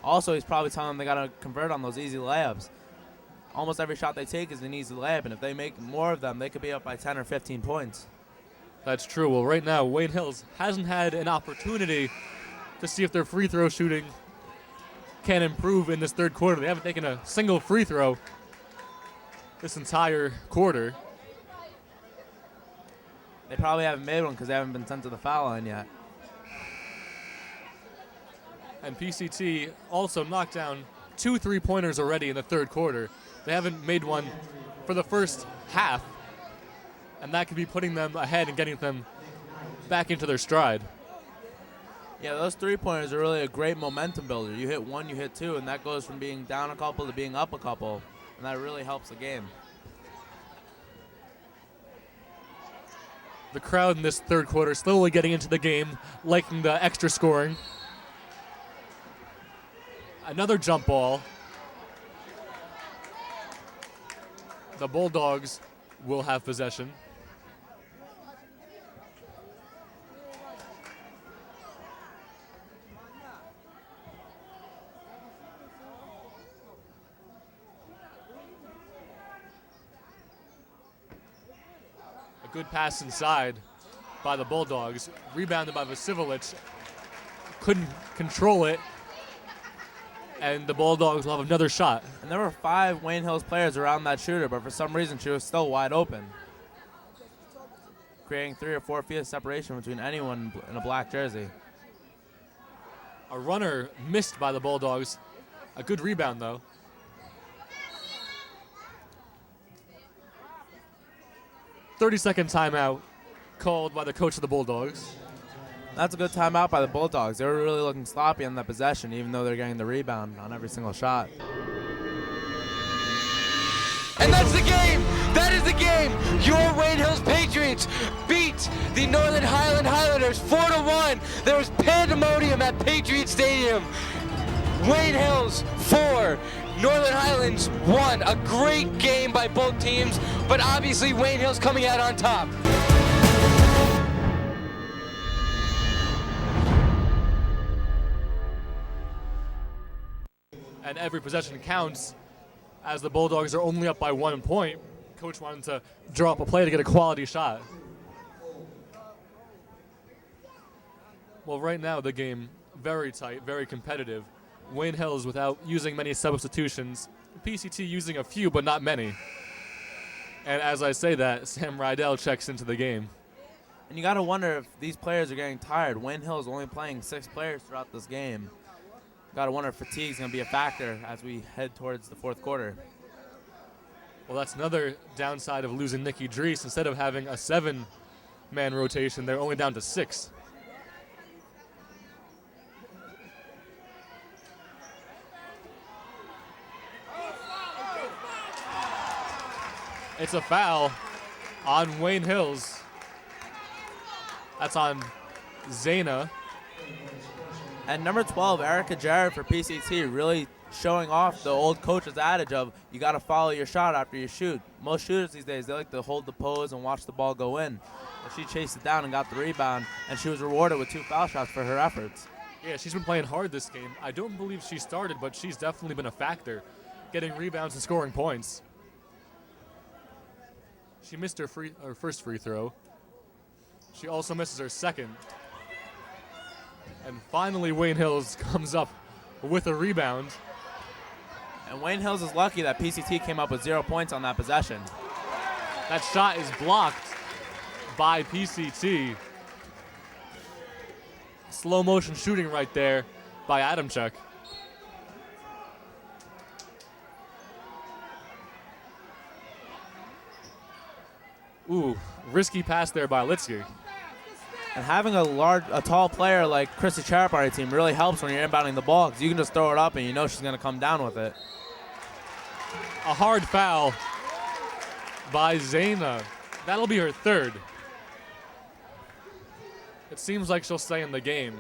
Also, he's probably telling them they got to convert on those easy layups. Almost every shot they take is an easy layup, and if they make more of them, they could be up by 10 or 15 points. That's true. Well, right now, Wayne Hills hasn't had an opportunity to see if their free throw shooting can improve in this third quarter. They haven't taken a single free throw this entire quarter. They probably haven't made one because they haven't been sent to the foul line yet. And PCT also knocked down 2 3-pointers already in the third quarter. They haven't made one for the first half, and that could be putting them ahead and getting them back into their stride. Yeah, those 3-pointers are really a great momentum builder. You hit one, you hit two, and that goes from being down a couple to being up a couple, and that really helps the game. The crowd in this third quarter slowly getting into the game, liking the extra scoring. Another jump ball. The Bulldogs will have possession. A good pass inside by the Bulldogs. Rebounded by Vasilic. Couldn't control it. And the Bulldogs will have another shot. And there were 5 Wayne Hills players around that shooter, but for some reason she was still wide open, creating 3 or 4 feet of separation between anyone in a black jersey. A runner missed by the Bulldogs. A good rebound, though. "30-second timeout called by the coach of the Bulldogs. That's a good timeout by the Bulldogs. They were really looking sloppy on that possession, even though they're getting the rebound on every single shot. And that's the game. That is the game. Your Wayne Hills Patriots beat the Northern Highland Highlanders 4-1. There was pandemonium at Patriot Stadium. Wayne Hills 4, Northern Highlands 1. A great game by both teams, but obviously Wayne Hills coming out on top. And every possession counts, as the Bulldogs are only up by 1 point. Coach wanted to draw up a play to get a quality shot. Well, right now the game very tight, very competitive. Wayne Hills without using many substitutions. PCT using a few, but not many. And as I say that, Sam Rydell checks into the game. And you got to wonder if these players are getting tired. Wayne Hills only playing 6 players throughout this game. Got to wonder if fatigue is going to be a factor as we head towards the fourth quarter. Well, that's another downside of losing Nikki Drees. Instead of having a 7-man rotation, they're only down to 6. It's a foul on Wayne Hills. That's on Zaina. And number 12, Erica Jarrett for PCT, really showing off the old coach's adage of you got to follow your shot after you shoot. Most shooters these days, they like to hold the pose and watch the ball go in. But she chased it down and got the rebound, and she was rewarded with 2 foul shots for her efforts. Yeah, she's been playing hard this game. I don't believe she started, but she's definitely been a factor, getting rebounds and scoring points. She missed her first free throw. She also misses her second. And finally, Wayne Hills comes up with a rebound. And Wayne Hills is lucky that PCT came up with 0 points on that possession. That shot is blocked by PCT. Slow motion shooting right there by Adamchuk. Ooh, risky pass there by Litsky. And having a tall player like Christy Charap on your team really helps when you're inbounding the ball, because you can just throw it up and you know she's going to come down with it. A hard foul by Zaina. That'll be her third. It seems like she'll stay in the game.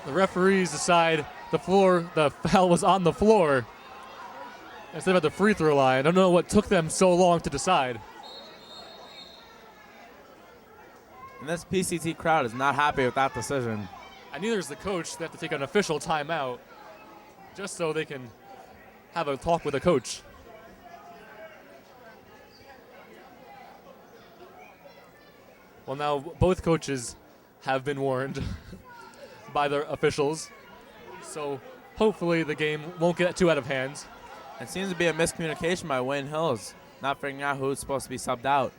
The referees decide the foul was on the floor instead of at the free throw line. I don't know what took them so long to decide. And this PCT crowd is not happy with that decision. And neither is the coach. They have to take an official timeout just so they can have a talk with the coach. Well, now both coaches have been warned by the officials, so hopefully the game won't get too out of hand. It seems to be a miscommunication by Wayne Hills, not figuring out who's supposed to be subbed out.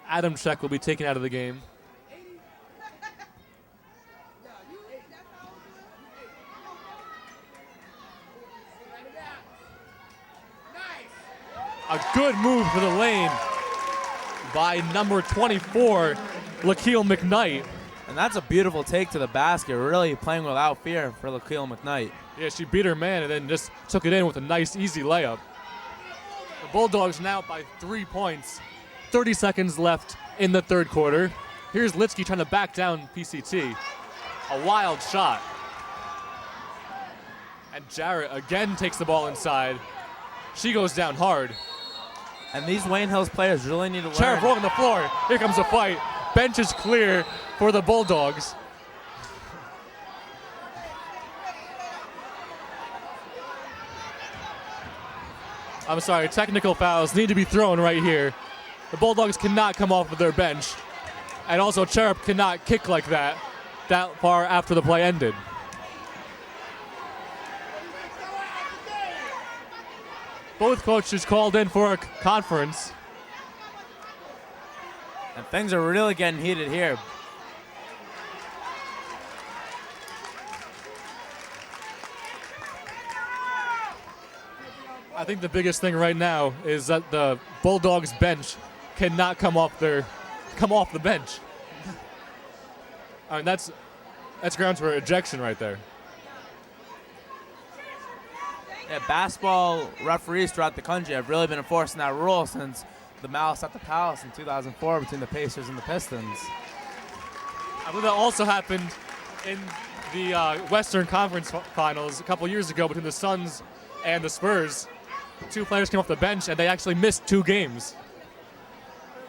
Adamchuk will be taken out of the game. A good move for the lane by number 24, Lakeel McKnight. And that's a beautiful take to the basket, really playing without fear for Lakeel McKnight. Yeah, she beat her man and then just took it in with a nice, easy layup. The Bulldogs now up by 3 points. 30 seconds left in the third quarter. Here's Litsky trying to back down PCT. A wild shot. And Jarrett again takes the ball inside. She goes down hard. And these Wayne Hills players really need to learn. Sheriff rolling the floor. Here comes a fight. Bench is clear for the Bulldogs. I'm sorry, technical fouls need to be thrown right here. The Bulldogs cannot come off of their bench. And also Cherub cannot kick like that far after the play ended. Both coaches called in for a conference. And things are really getting heated here. I think the biggest thing right now is that the Bulldogs bench cannot come off the bench. I mean, that's grounds for ejection right there. Yeah, basketball referees throughout the country have really been enforcing that rule since the Malice at the Palace in 2004 between the Pacers and the Pistons. I believe that also happened in the Western Conference Finals a couple years ago between the Suns and the Spurs. 2 players came off the bench and they actually missed 2 games.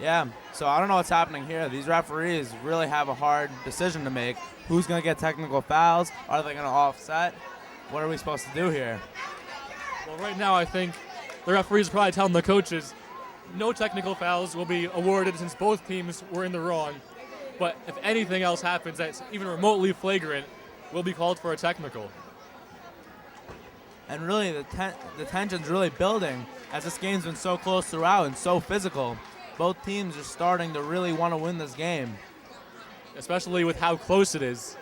Yeah, so I don't know what's happening here. These referees really have a hard decision to make. Who's going to get technical fouls? Are they going to offset? What are we supposed to do here? Well, right now I think the referees are probably telling the coaches no technical fouls will be awarded since both teams were in the wrong. But if anything else happens that's even remotely flagrant, we'll be called for a technical. And really, the tension's really building as this game's been so close throughout and so physical. Both teams are starting to really want to win this game. Especially with how close it is.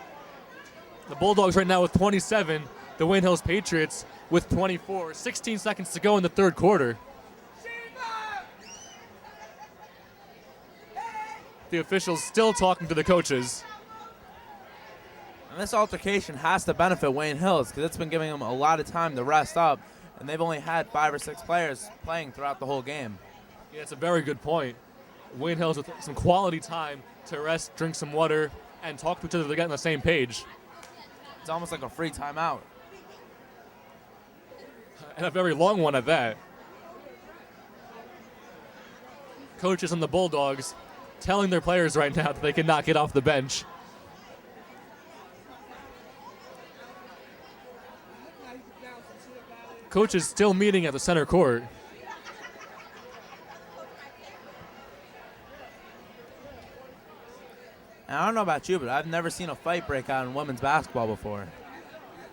The Bulldogs right now with 27, the Wayne Hills Patriots with 24. 16 seconds to go in the third quarter. The officials still talking to the coaches. And this altercation has to benefit Wayne Hills because it's been giving them a lot of time to rest up, and they've only had 5 or 6 players playing throughout the whole game. Yeah, it's a very good point. Wayne Hills with some quality time to rest, drink some water, and talk to each other to get on the same page. It's almost like a free timeout. and a very long one at that. Coaches on the Bulldogs telling their players right now that they cannot get off the bench. Coaches still meeting at the center court. And I don't know about you, but I've never seen a fight break out in women's basketball before.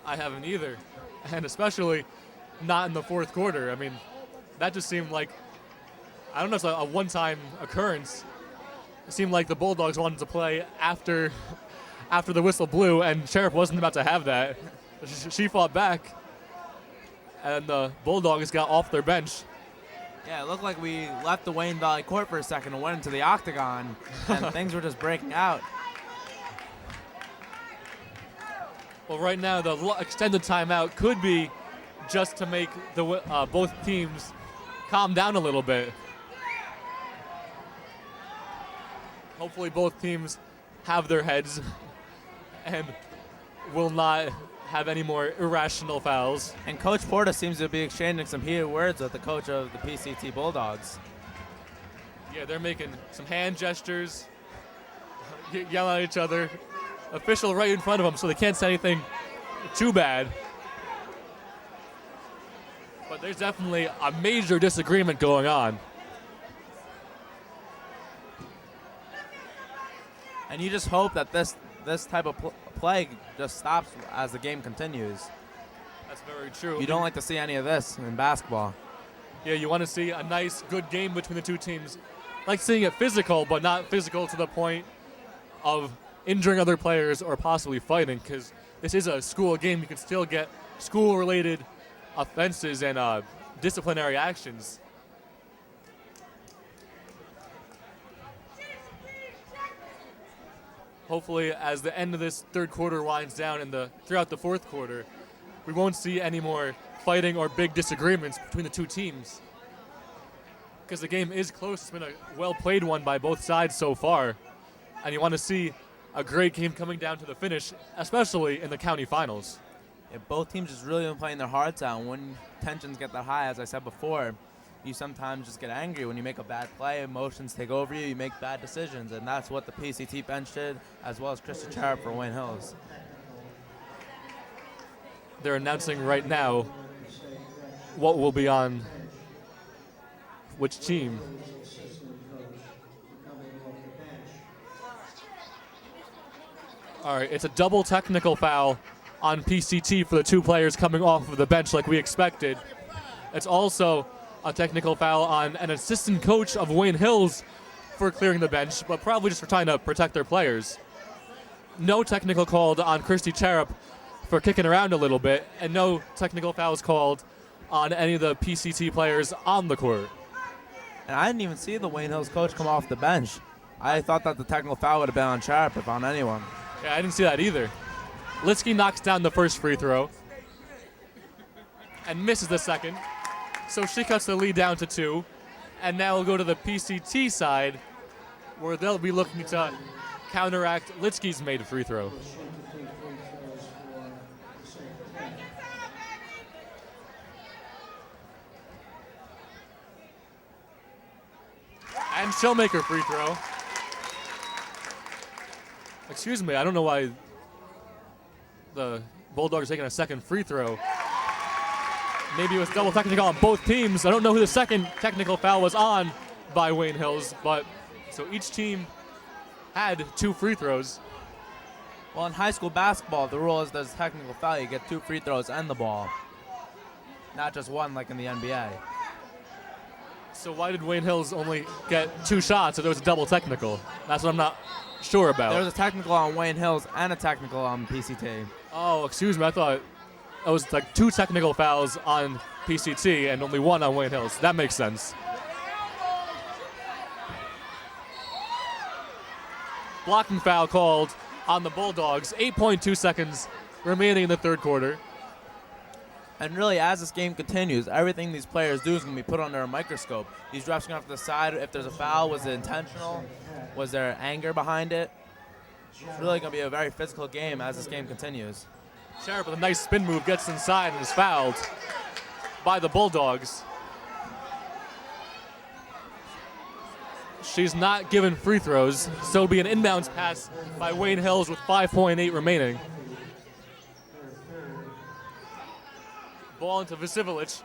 I haven't either, and especially not in the fourth quarter. I mean, that just seemed like, I don't know if it's a one-time occurrence. It seemed like the Bulldogs wanted to play after the whistle blew, and Sheriff wasn't about to have that. She fought back, and the Bulldogs got off their bench. Yeah, it looked like we left the Wayne Valley court for a second and went into the octagon, and things were just breaking out. Well, right now, the extended timeout could be just to make the both teams calm down a little bit. Hopefully both teams have their heads and will not have any more irrational fouls. And Coach Porta seems to be exchanging some heated words with the coach of the PCT Bulldogs. Yeah, they're making some hand gestures, yelling at each other. Official right in front of them, so they can't say anything too bad. But there's definitely a major disagreement going on. And you just hope that this type of play just stops as the game continues. That's very true. You don't like to see any of this in basketball. Yeah, you want to see a nice, good game between the two teams. Like seeing it physical, but not physical to the point of injuring other players or possibly fighting, because this is a school game. You can still get school-related offenses and disciplinary actions. Hopefully, as the end of this third quarter winds down and throughout the fourth quarter, we won't see any more fighting or big disagreements between the two teams. Because the game is close. It's been a well-played one by both sides so far. And you want to see a great game coming down to the finish, especially in the county finals. Yeah, both teams just really been playing their hearts out. And when tensions get that high, as I said before, you sometimes just get angry when you make a bad play, emotions take over you, you make bad decisions, and that's what the PCT bench did, as well as Christy Charrett for Wayne Hills. They're announcing right now what will be on which team. All right, it's a double technical foul on PCT for the two players coming off of the bench like we expected. It's also a technical foul on an assistant coach of Wayne Hills for clearing the bench, but probably just for trying to protect their players. No technical called on Christy Charrett for kicking around a little bit, and no technical fouls called on any of the PCT players on the court. And I didn't even see the Wayne Hills coach come off the bench. I thought that the technical foul would have been on Charrett if on anyone. Yeah, I didn't see that either. Litsky knocks down the first free throw and misses the second. So she cuts the lead down to 2. And now we'll go to the PCT side where they'll be looking to counteract Litsky's made free throw. And she'll make her free throw. Excuse me, I don't know why the Bulldogs are taking a second free throw. Maybe it was double technical on both teams. I don't know who the second technical foul was on by Wayne Hills, but so each team had 2 free throws. Well, in high school basketball, the rule is there's a technical foul. You get 2 free throws and the ball, not just one like in the NBA. So why did Wayne Hills only get 2 shots if there was a double technical? That's what I'm not sure about. There was a technical on Wayne Hills and a technical on PCT. Oh, excuse me. I thought it was like 2 technical fouls on PCT and only 1 on Wayne Hills. That makes sense. Blocking foul called on the Bulldogs. 8.2 seconds remaining in the third quarter. And really, as this game continues, everything these players do is going to be put under a microscope. These refs are going to have to decide if there's a foul. Was it intentional? Was there anger behind it? It's really going to be a very physical game as this game continues. Sheriff with a nice spin move gets inside and is fouled. by the Bulldogs. She's not given free throws, so it'll be an inbounds pass by Wayne Hills with 5.8 remaining. Ball into Vasilic.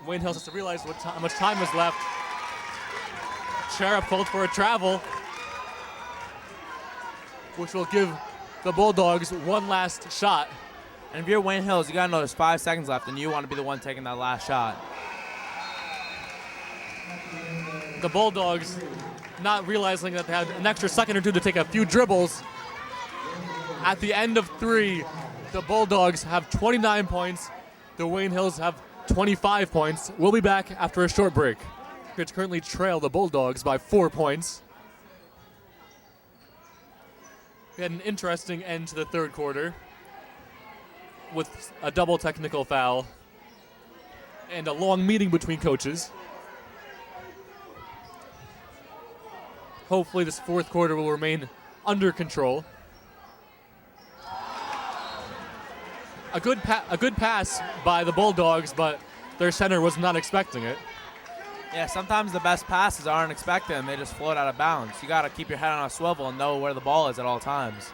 Wayne Hills has to realize how much time is left. Cherub called for a travel, which will give the Bulldogs one last shot. And if you're Wayne Hills, you got to know there's 5 seconds left, and you want to be the one taking that last shot. The Bulldogs not realizing that they had an extra second or two to take a few dribbles. At the end of 3, the Bulldogs have 29 points. The Wayne Hills have 25 points. We'll be back after a short break. Which currently trail the Bulldogs by 4 points. We had an interesting end to the third quarter with a double technical foul and a long meeting between coaches. Hopefully this fourth quarter will remain under control. A good pass by the Bulldogs, but their center was not expecting it. Yeah, sometimes the best passes aren't expected and they just float out of bounds. You got to keep your head on a swivel and know where the ball is at all times.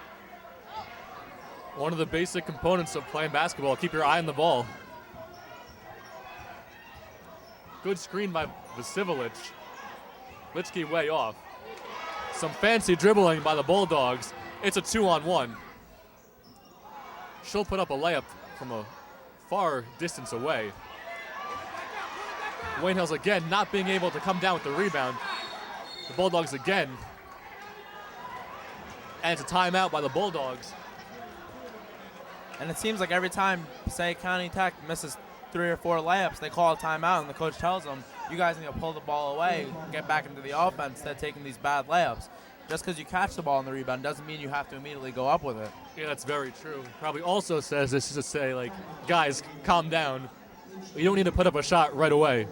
One of the basic components of playing basketball, keep your eye on the ball. Good screen by Vasilic. Litsky way off. Some fancy dribbling by the Bulldogs. It's a 2-on-1. She'll put up a layup from a far distance away. Wayne Hills again not being able to come down with the rebound. The Bulldogs again. And it's a timeout by the Bulldogs. And it seems like every time, say, County Tech misses 3 or 4 layups, they call a timeout and the coach tells them, you guys need to pull the ball away, get back into the offense instead of taking these bad layups. Just because you catch the ball in the rebound doesn't mean you have to immediately go up with it. Yeah, that's very true. Probably also says this to say, like, guys, calm down. You don't need to put up a shot right away.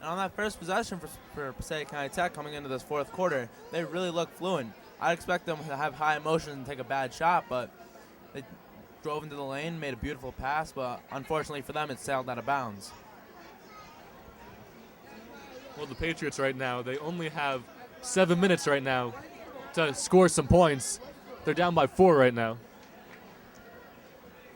And on that first possession for Passaic County Tech coming into this fourth quarter, they really look fluent. I'd expect them to have high emotion and take a bad shot, but they drove into the lane, made a beautiful pass, but unfortunately for them, it sailed out of bounds. Well, the Patriots right now, they only have 7 minutes right now to score some points. They're down by 4 right now.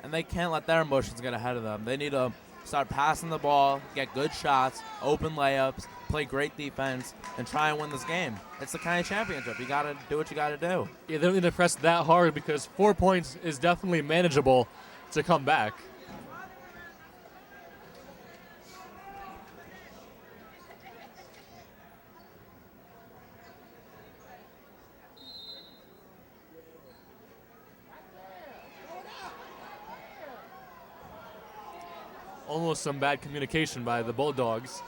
And they can't let their emotions get ahead of them. They need to start passing the ball, get good shots, open layups, play great defense, and try and win this game. It's the county championship. You got to do what you got to do. Yeah, they don't need to press that hard because 4 points is definitely manageable to come back. Almost some bad communication by the Bulldogs.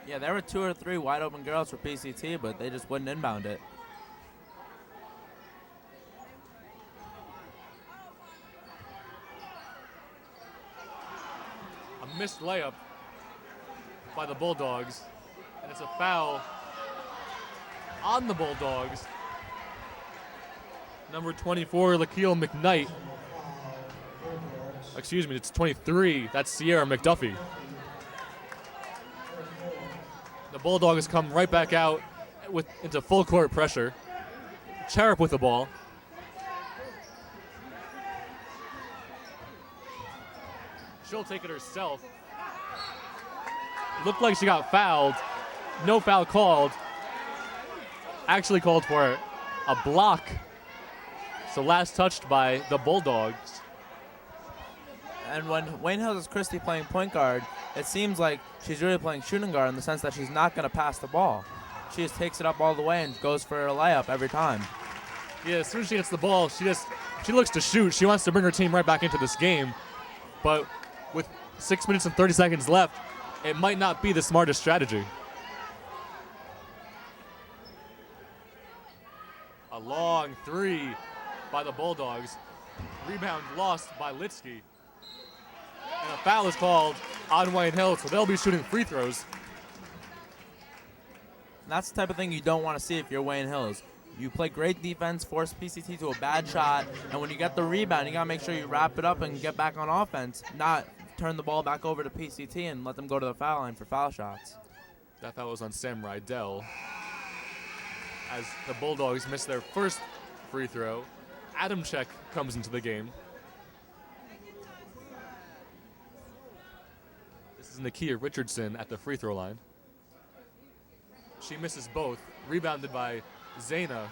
Yeah, there were 2 or 3 wide open girls for PCT, but they just wouldn't inbound it. A missed layup by the Bulldogs, and it's a foul on the Bulldogs. Number 24, Lakeel McKnight. Excuse me, it's 23. That's Sierra McDuffie. The Bulldogs come right back out into full court pressure. Cherub with the ball. She'll take it herself. Looked like she got fouled. No foul called. Actually called for a block. So last touched by the Bulldogs. And when Wayne Hills is Christie playing point guard, it seems like she's really playing shooting guard in the sense that she's not going to pass the ball. She just takes it up all the way and goes for a layup every time. Yeah, as soon as she gets the ball, she looks to shoot. She wants to bring her team right back into this game. But with 6 minutes and 30 seconds left, it might not be the smartest strategy. A long 3 by the Bulldogs. Rebound lost by Litsky. And a foul is called on Wayne Hills, so they'll be shooting free throws. And that's the type of thing you don't want to see if you're Wayne Hills. You play great defense, force PCT to a bad shot, and when you get the rebound, you got to make sure you wrap it up and get back on offense, not turn the ball back over to PCT and let them go to the foul line for foul shots. That foul was on Sam Rydell. As the Bulldogs miss their first free throw, Adamczyk comes into the game. This is Nakia Richardson at the free throw line. She misses both, rebounded by Zaina,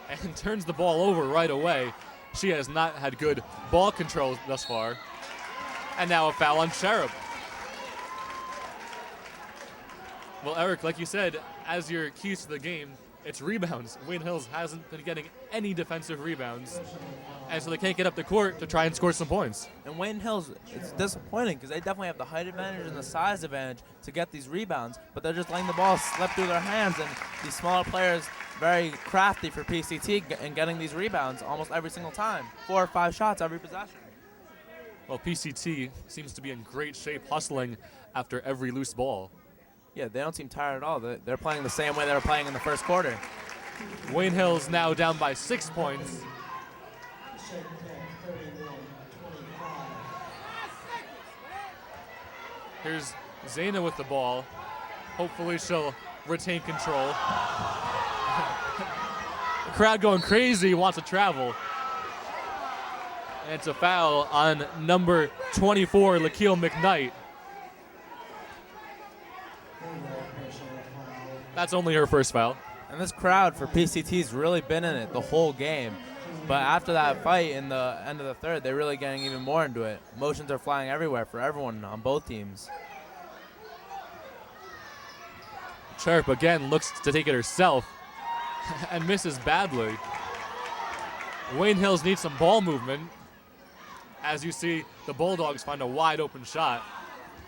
and turns the ball over right away. She has not had good ball control thus far. And now a foul on Cherub. Well, Eric, like you said, as your keys to the game, it's rebounds. Wayne Hills hasn't been getting any defensive rebounds, and so they can't get up the court to try and score some points. And Wayne Hills, it's disappointing because they definitely have the height advantage and the size advantage to get these rebounds, but they're just letting the ball slip through their hands, and these smaller players, very crafty for PCT and getting these rebounds almost every single time. 4 or 5 shots every possession. Well, PCT seems to be in great shape, hustling after every loose ball. Yeah, they don't seem tired at all. They're playing the same way they were playing in the first quarter. Wayne Hills now down by 6 points. Here's Zaina with the ball. Hopefully she'll retain control. The crowd going crazy, wants to travel. And it's a foul on number 24, Lakeel McKnight. That's only her first foul. And this crowd for PCT's really been in it the whole game. But after that fight in the end of the third, they're really getting even more into it. Motions are flying everywhere for everyone on both teams. Cherub again looks to take it herself and misses badly. Wayne Hills needs some ball movement. As you see, the Bulldogs find a wide open shot,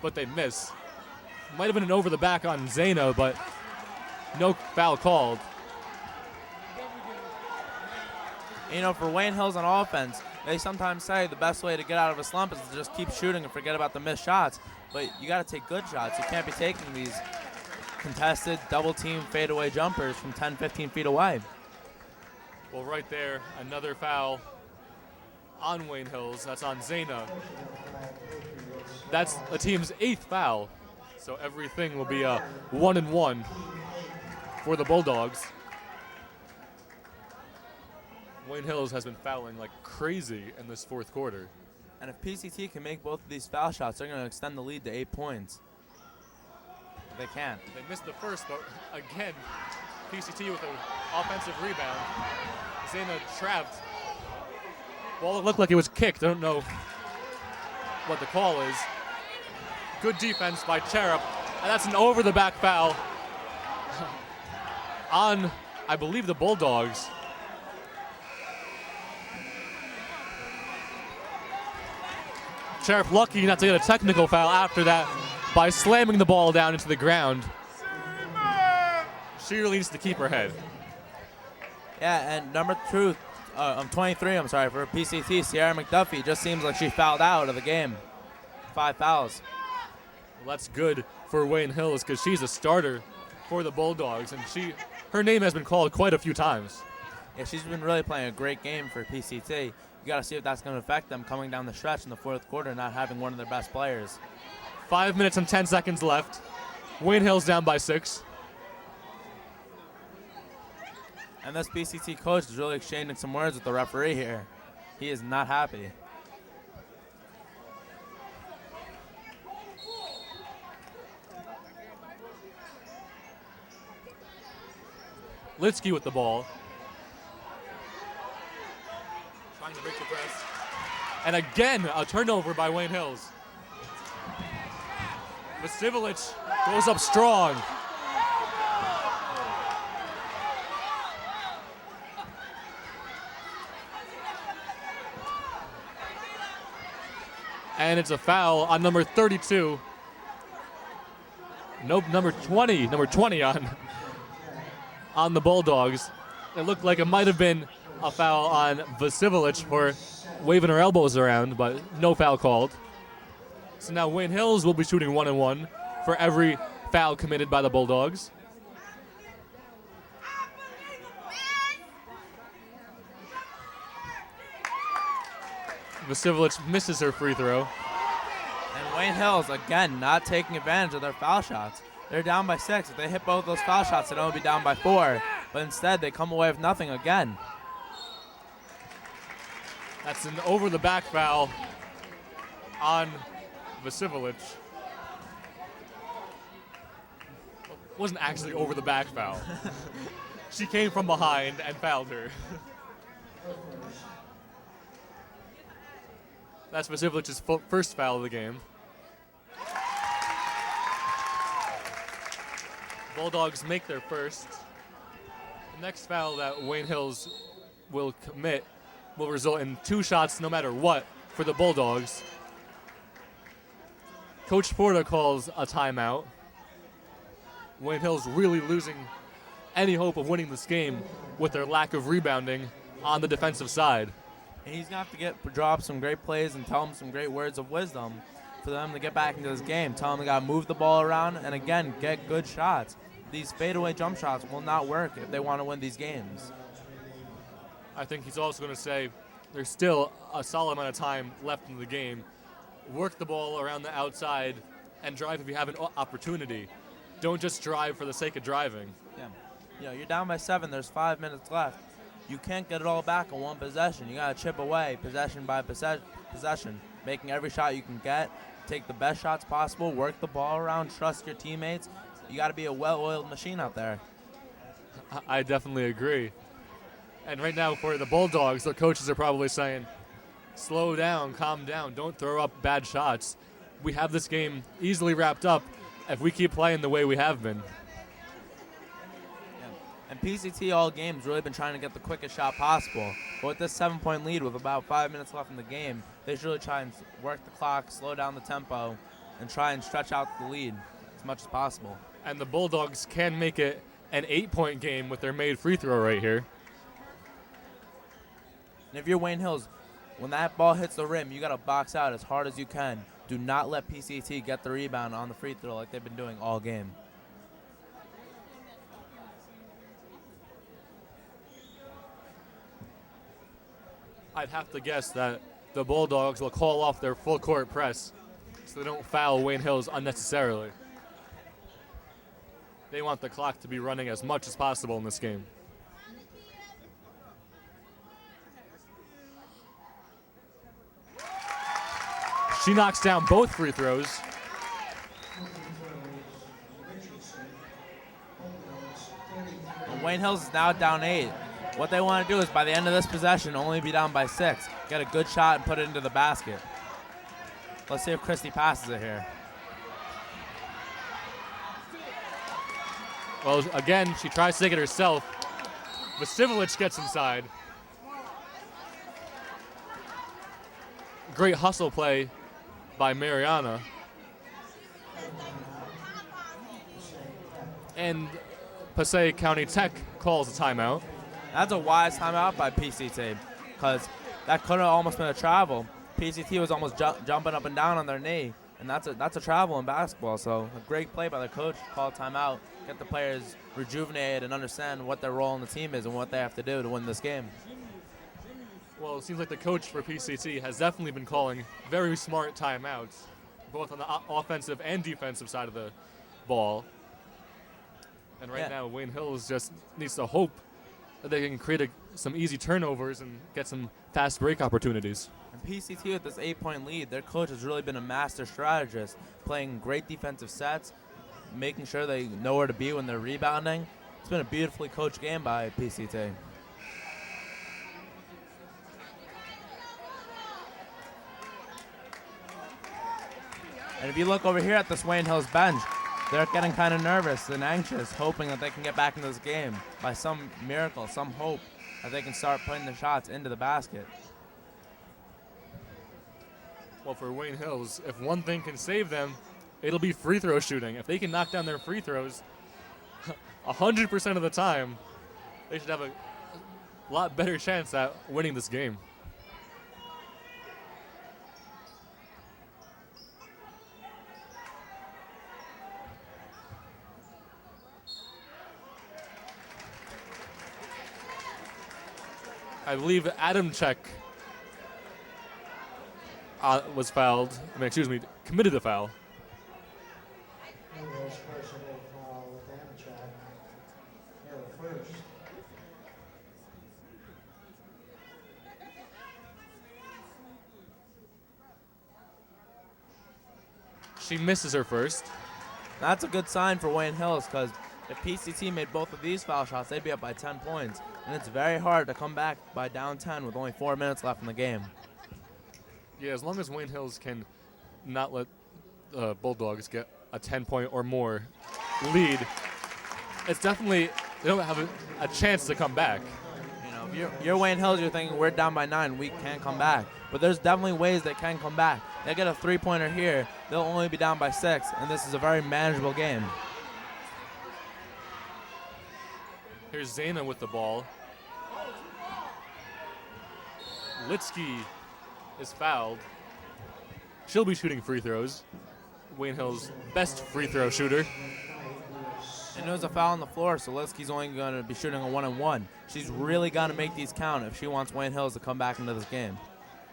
but they miss. Might have been an over the back on Zaina, but no foul called. You know, for Wayne Hills on offense, they sometimes say the best way to get out of a slump is to just keep shooting and forget about the missed shots. But you got to take good shots. You can't be taking these contested double-team fadeaway jumpers from 10, 15 feet away. Well, right there, another foul on Wayne Hills. That's on Zaina. That's the team's 8th foul. So everything will be a 1-and-1 for the Bulldogs. Wayne Hills has been fouling like crazy in this fourth quarter. And if PCT can make both of these foul shots, they're going to extend the lead to 8 points. They can't. They missed the first, but again, PCT with an offensive rebound. Zaina trapped. Well, it looked like it was kicked. I don't know what the call is. Good defense by Cherub, and that's an over-the-back foul on, I believe, the Bulldogs. Cherub lucky not to get a technical foul after that by slamming the ball down into the ground. She really needs to keep her head. Yeah, and number 23, for PCT, Sierra McDuffie, just seems like she fouled out of the game. 5 fouls. Well, that's good for Wayne Hills because she's a starter for the Bulldogs, and her name has been called quite a few times. Yeah, she's been really playing a great game for PCT. You got to see if that's going to affect them coming down the stretch in the fourth quarter, not having one of their best players. 5 minutes and 10 seconds left. Wayne Hills down by 6. And this PCT coach is really exchanging some words with the referee here. He is not happy. Litsky with the ball. Trying to break the press. And again, a turnover by Wayne Hills. Vasivlich goes up strong. And it's a foul on number 32. Nope, number 20 on the Bulldogs. It looked like it might have been a foul on Vasivlich for waving her elbows around, but no foul called. So now Wayne Hills will be shooting 1-and-1 for every foul committed by the Bulldogs. Vasivlich misses her free throw. Wayne Hills, again, not taking advantage of their foul shots. They're down by 6. If they hit both those foul shots, they'd only be down by 4. But instead, they come away with nothing again. That's an over-the-back foul on Vasilic. Wasn't actually over-the-back foul. She came from behind and fouled her. That's Vasilic's first foul of the game. Bulldogs make their first. The next foul that Wayne Hills will commit will result in 2 shots no matter what for the Bulldogs. Coach Porta calls a timeout. Wayne Hills really losing any hope of winning this game with their lack of rebounding on the defensive side. And he's going to have to draw up some great plays and tell them some great words of wisdom for them to get back into this game. Tell them they got to move the ball around and, again, get good shots. These fadeaway jump shots will not work if they want to win these games. I think he's also going to say there's still a solid amount of time left in the game. Work the ball around the outside and drive if you have an opportunity. Don't just drive for the sake of driving. Yeah. You know, you're down by 7. There's 5 minutes left. You can't get it all back in one possession. You got to chip away possession by possession, making every shot you can get, take the best shots possible, work the ball around, trust your teammates. You got to be a well-oiled machine out there. I definitely agree. And right now for the Bulldogs, their coaches are probably saying, slow down, calm down, don't throw up bad shots. We have this game easily wrapped up if we keep playing the way we have been. And PCT all game's really been trying to get the quickest shot possible. But with this 7-point lead with about 5 minutes left in the game, they should really try and work the clock, slow down the tempo, and try and stretch out the lead as much as possible. And the Bulldogs can make it an 8-point game with their made free throw right here. And if you're Wayne Hills, when that ball hits the rim, you got to box out as hard as you can. Do not let PCT get the rebound on the free throw like they've been doing all game. I'd have to guess that the Bulldogs will call off their full court press so they don't foul Wayne Hills unnecessarily. They want the clock to be running as much as possible in this game. She knocks down both free throws. And Wayne Hills is now down 8. What they want to do is by the end of this possession only be down by 6. Get a good shot and put it into the basket. Let's see if Christy passes it here. Well, again, she tries to take it herself. Vasilic gets inside. Great hustle play by Mariana. And Passaic County Tech calls a timeout. That's a wise timeout by PCT because that could have almost been a travel. PCT was almost jumping up and down on their knee, and that's a travel in basketball. So a great play by the coach, call a timeout, get the players rejuvenated and understand what their role in the team is and what they have to do to win this game. Well, it seems like the coach for PCT has definitely been calling very smart timeouts, both on the offensive and defensive side of the ball. And right now, Wayne Hills just needs to hope that they can create some easy turnovers and get some fast break opportunities. And PCT with this 8-point lead, their coach has really been a master strategist, playing great defensive sets, making sure they know where to be when they're rebounding. It's been a beautifully coached game by PCT. And if you look over here at this Wayne Hills bench, they're getting kind of nervous and anxious, hoping that they can get back into this game by some miracle, some hope that they can start putting the shots into the basket. Well, for Wayne Hills, if one thing can save them, it'll be free throw shooting. If they can knock down their free throws 100% of the time, they should have a lot better chance at winning this game. I believe was fouled. Committed the foul. She misses her first. That's a good sign for Wayne Hills because if PCT made both of these foul shots, they'd be up by 10 points. And it's very hard to come back by down 10 with only 4 minutes left in the game. Yeah, as long as Wayne Hills can not let Bulldogs get a 10-point or more lead, it's definitely, they don't have a chance to come back. You know, if you're Wayne Hills, you're thinking we're down by 9, we can't come back. But there's definitely ways they can come back. They get a 3-pointer here, they'll only be down by 6, and this is a very manageable game. Here's Zayna with the ball. Litsky is fouled. She'll be shooting free throws. Wayne Hill's best free throw shooter. And there's a foul on the floor, so Litsky's only going to be shooting a 1-on-1. She's really got to make these count if she wants Wayne Hills to come back into this game.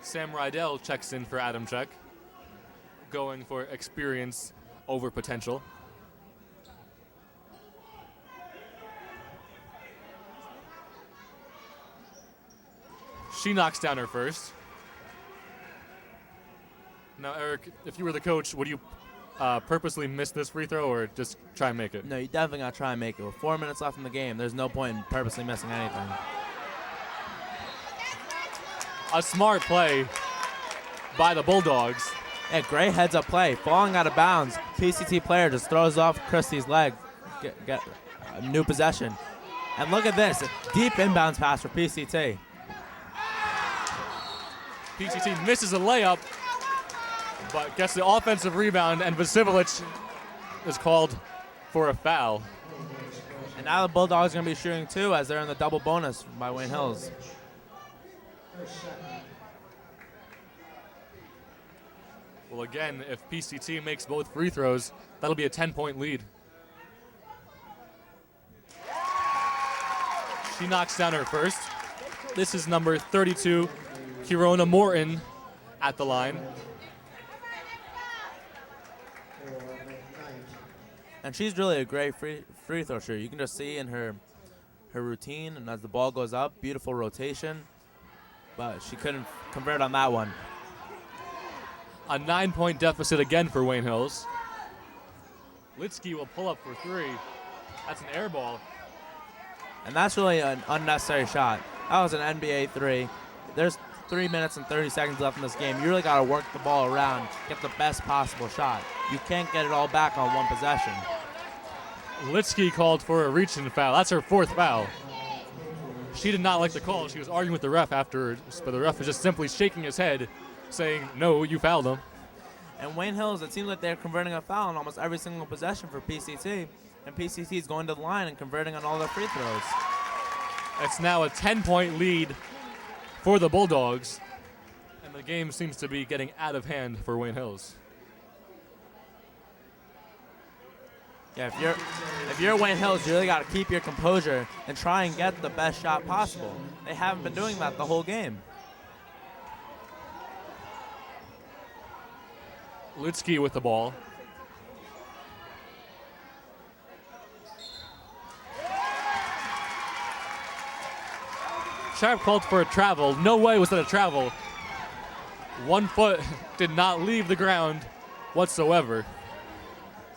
Sam Rydell checks in for Adam Check, going for experience over potential. She knocks down her first. Now, Eric, if you were the coach, would you purposely miss this free throw or just try and make it? No, you definitely got to try and make it. With 4 minutes left in the game, there's no point in purposely missing anything. A smart play by the Bulldogs. Yeah, great heads-up play. Falling out of bounds, PCT player just throws off Christie's leg. Get a new possession. And look at this, deep inbounds pass for PCT. PCT misses a layup, but gets the offensive rebound, and Vasilic is called for a foul. And now the Bulldogs are going to be shooting too as they're in the double bonus by Wayne Hills. Well, again, if PCT makes both free throws, that'll be a 10-point lead. She knocks down her first. This is number 32, Kirona Morton, at the line. And she's really a great free throw shooter. You can just see in her routine, and as the ball goes up, beautiful rotation. But she couldn't convert on that one. A 9-point deficit again for Wayne Hills. Litsky will pull up for three. That's an air ball. And that's really an unnecessary shot. That was an NBA three. There's 3 minutes and 30 seconds left in this game. You really got to work the ball around, get the best possible shot. You can't get it all back on one possession. Litsky called for a reach-in foul. That's her fourth foul. She did not like the call. She was arguing with the ref afterwards, but the ref was just simply shaking his head, saying, no, you fouled him. And Wayne Hills, it seems like they're converting a foul on almost every single possession for PCT. And PCT is going to the line and converting on all their free throws. It's now a 10-point lead for the Bulldogs, and the game seems to be getting out of hand for Wayne Hills. Yeah, if you're Wayne Hills, you really got to keep your composure and try and get the best shot possible. They haven't been doing that the whole game. Litsky with the ball. Sharp called for a travel. No way was that a travel. 1 foot did not leave the ground whatsoever.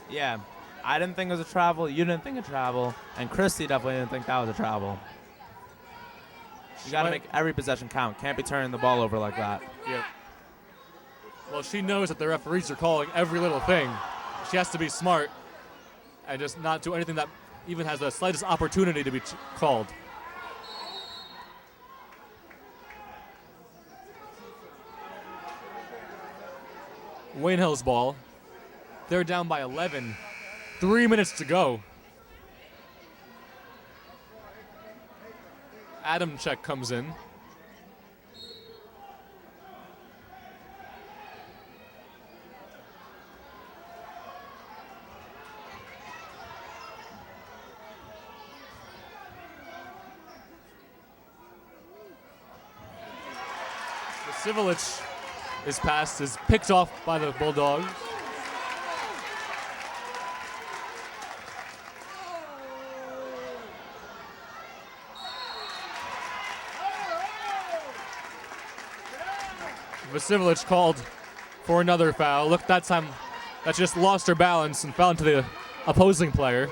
Yeah, I didn't think it was a travel. You didn't think a travel. And Christy definitely didn't think that was a travel. You got to make every possession count. Can't be turning the ball over like that. Yep. Well, she knows that the referees are calling every little thing. She has to be smart and just not do anything that even has the slightest opportunity to be called. Wayne Hills ball. They're down by 11. 3 minutes to go. Adam Check comes in. Vasilic His pass is picked off by the Bulldogs. Vasilic called for another foul. Look, that time that just lost her balance and fell into the opposing player.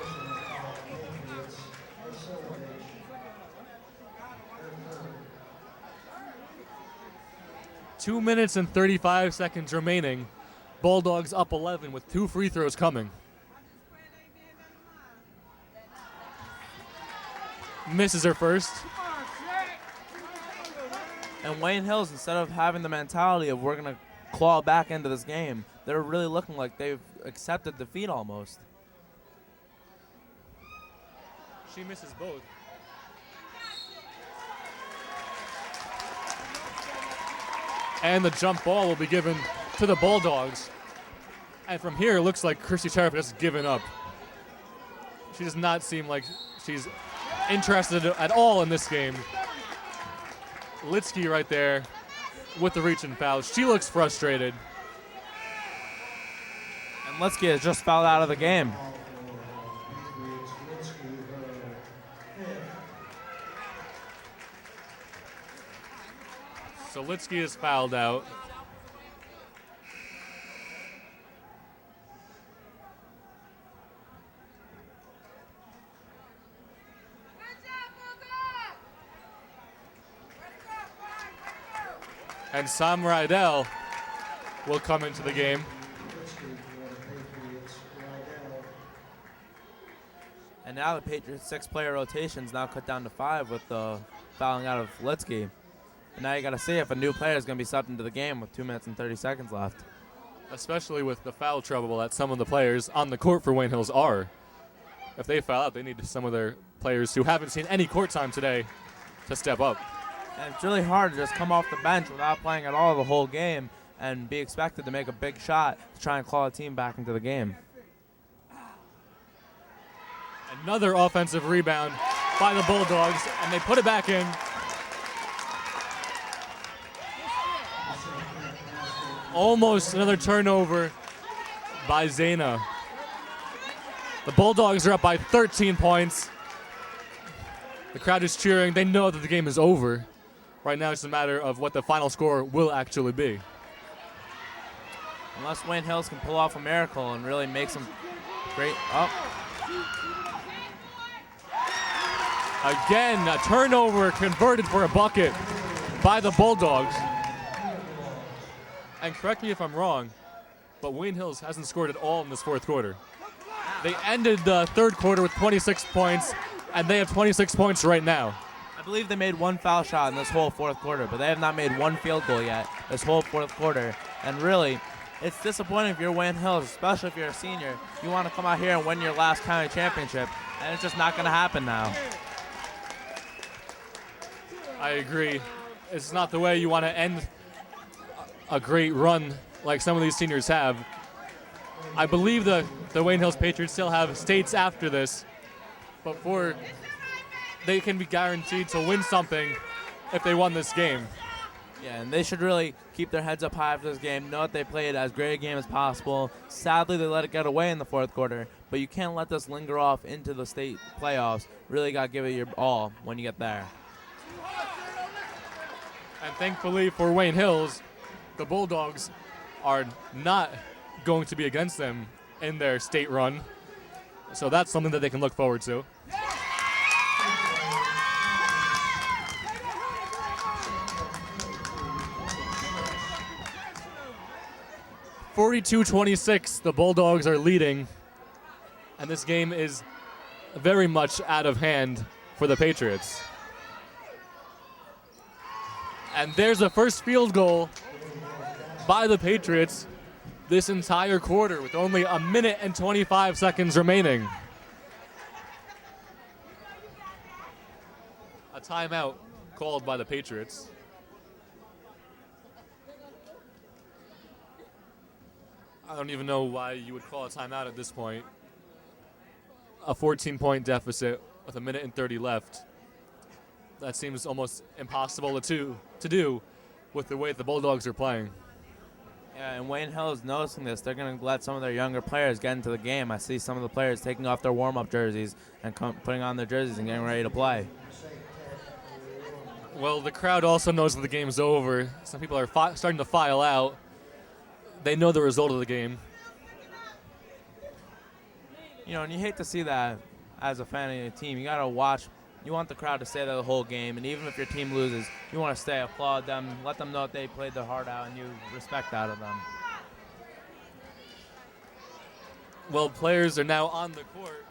Two minutes and 35 seconds remaining. Bulldogs up 11 with 2 free throws coming. Misses her first. And Wayne Hills, instead of having the mentality of we're going to claw back into this game, they're really looking like they've accepted defeat almost. She misses both. And the jump ball will be given to the Bulldogs. And from here, it looks like Christy Tariff has given up. She does not seem like she's interested at all in this game. Litsky right there with the reach and foul. She looks frustrated. And Litsky has just fouled out of the game. So Litsky is fouled out. And Sam Rydell will come into the game. And now the Patriots' 6-player rotation's now cut down to 5 with the fouling out of Litsky. And now you got to see if a new player is going to be subbed into the game with 2 minutes and 30 seconds left. Especially with the foul trouble that some of the players on the court for Wayne Hills are. If they foul out, they need some of their players who haven't seen any court time today to step up. And it's really hard to just come off the bench without playing at all the whole game and be expected to make a big shot to try and claw a team back into the game. Another offensive rebound by the Bulldogs, and they put it back in. Almost another turnover by Zayna. The Bulldogs are up by 13 points. The crowd is cheering. They know that the game is over. Right now it's a matter of what the final score will actually be. Unless Wayne Hills can pull off a miracle and really make some great up. Again, a turnover converted for a bucket by the Bulldogs. And correct me if I'm wrong, but Wayne Hills hasn't scored at all in this fourth quarter. They ended the third quarter with 26 points, and they have 26 points right now. I believe they made one foul shot in this whole fourth quarter, but they have not made one field goal yet this whole fourth quarter. And really, it's disappointing if you're Wayne Hills, especially if you're a senior. You want to come out here and win your last county championship, and it's just not going to happen now. I agree. It's not the way you want to end a great run like some of these seniors have. I believe the Wayne Hills Patriots still have states after this, but they can be guaranteed to win something if they won this game. Yeah, and they should really keep their heads up high after this game, know that they played as great a game as possible. Sadly, they let it get away in the fourth quarter, but you can't let this linger off into the state playoffs. Really got to give it your all when you get there. And thankfully for Wayne Hills, the Bulldogs are not going to be against them in their state run. So that's something that they can look forward to. (42-26), the Bulldogs are leading, and this game is very much out of hand for the Patriots. And there's a first field goal by the Patriots this entire quarter with only a minute and 25 seconds remaining. A timeout called by the Patriots. I don't even know why you would call a timeout at this point. A 14-point deficit with a minute and 30 left. That seems almost impossible to do with the way the Bulldogs are playing. Yeah, and Wayne Hill is noticing this. They're going to let some of their younger players get into the game. I see some of the players taking off their warm-up jerseys and putting on their jerseys and getting ready to play. Well, the crowd also knows that the game's over. Some people are starting to file out. They know the result of the game. You know, and you hate to see that as a fan of your team. You got to watch. You want the crowd to stay there the whole game, and even if your team loses, you want to stay, applaud them, let them know that they played their heart out, and you respect that of them. Well, players are now on the court.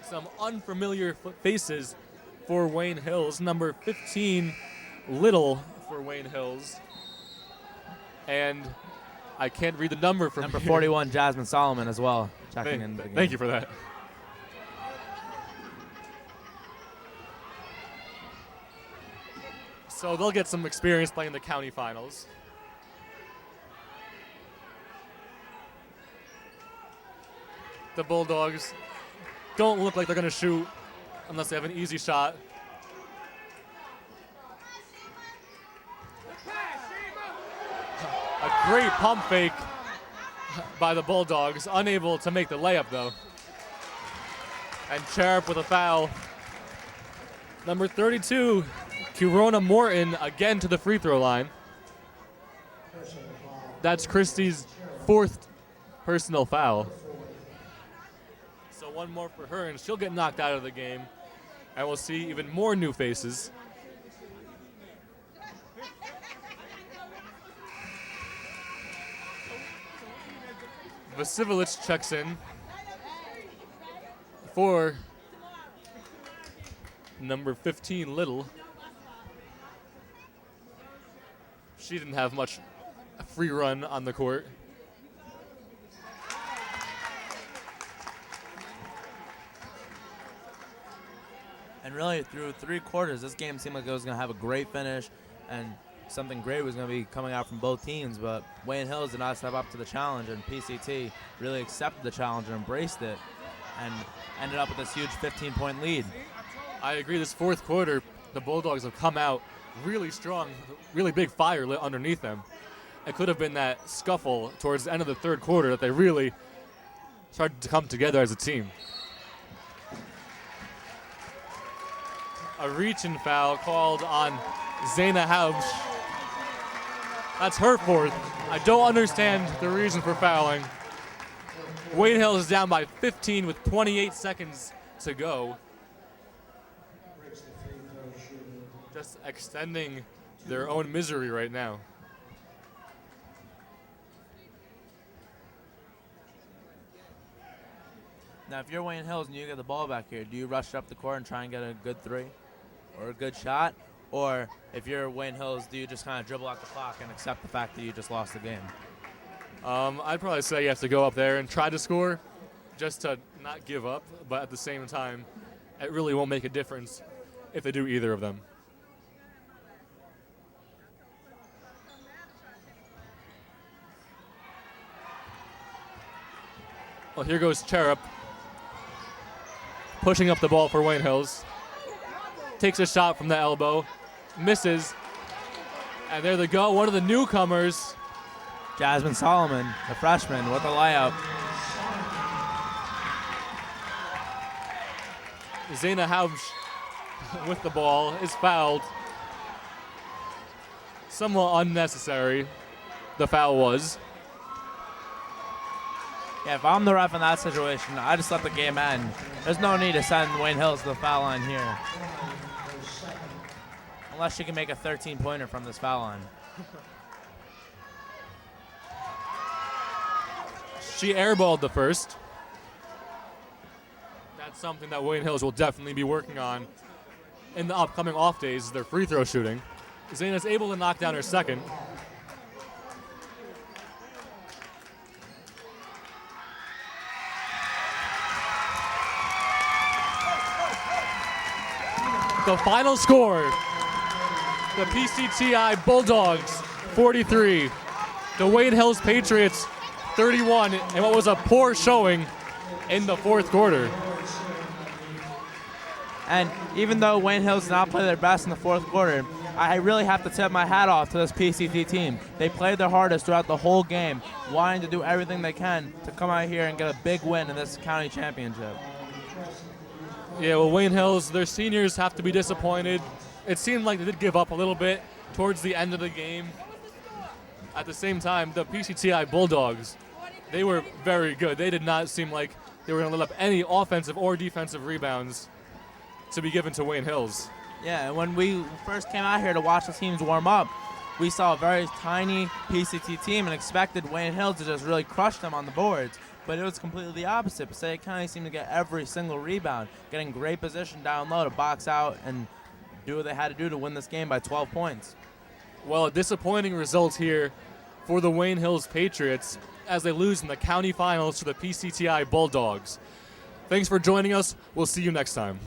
Some unfamiliar faces for Wayne Hills. Number 15, Little for Wayne Hills. And I can't read the number from Number here. 41, Jasmine Solomon as well, checking in the game. Thank you for that. So they'll get some experience playing the county finals. The Bulldogs don't look like they're going to shoot unless they have an easy shot. A great pump fake by the Bulldogs, unable to make the layup though. And Cherub with a foul. Number 32, Corona Morton again to the free throw line. That's Christie's 4th personal foul. So one more for her and she'll get knocked out of the game. And we'll see even more new faces. Vasilic checks in for number 15, Little. She didn't have much free run on the court. And really, through 3 quarters, this game seemed like it was going to have a great finish, and something great was going to be coming out from both teams. But Wayne Hills did not step up to the challenge, and PCT really accepted the challenge and embraced it, and ended up with this huge 15-point lead. I agree. This 4th quarter, the Bulldogs have come out really strong, really big fire lit underneath them. It could have been that scuffle towards the end of the 3rd quarter that they really started to come together as a team. A reach-in foul called on Zaina Hausch. That's her 4th. I don't understand the reason for fouling. Wayne Hills is down by 15 with 28 seconds to go. Just extending their own misery right now. Now, if you're Wayne Hills and you get the ball back here, do you rush up the court and try and get a good 3 or a good shot? Or if you're Wayne Hills, do you just kind of dribble out the clock and accept the fact that you just lost the game? I'd probably say you have to go up there and try to score just to not give up, but at the same time, it really won't make a difference if they do either of them. Well, here goes Cherub, pushing up the ball for Wayne Hills. Takes a shot from the elbow, misses, and there they go. One of the newcomers, Jasmine Solomon, the freshman, with a layup. Zaina Hausch with the ball, is fouled. Somewhat unnecessary, the foul was. Yeah, if I'm the ref in that situation, I just let the game end. There's no need to send Wayne Hills to the foul line here. Unless she can make a 13-pointer from this foul line. She airballed the first. That's something that Wayne Hills will definitely be working on in the upcoming off days, is their free throw shooting. Zaina's able to knock down her second. The final score, the PCTI Bulldogs 43, the Wayne Hills Patriots 31, and what was a poor showing in the 4th quarter. And even though Wayne Hills did not play their best in the 4th quarter, I really have to tip my hat off to this PCT team. They played their hardest throughout the whole game, wanting to do everything they can to come out here and get a big win in this county championship. Yeah, well, Wayne Hills, their seniors have to be disappointed. It seemed like they did give up a little bit towards the end of the game. At the same time, the PCTI Bulldogs, they were very good. They did not seem like they were going to let up any offensive or defensive rebounds to be given to Wayne Hills. Yeah, and when we first came out here to watch the teams warm up, we saw a very tiny PCT team and expected Wayne Hills to just really crush them on the boards. But it was completely the opposite. Passaic County seemed to get every single rebound, getting great position down low to box out and do what they had to do to win this game by 12 points. Well, a disappointing result here for the Wayne Hills Patriots as they lose in the county finals to the PCTI Bulldogs. Thanks for joining us. We'll see you next time.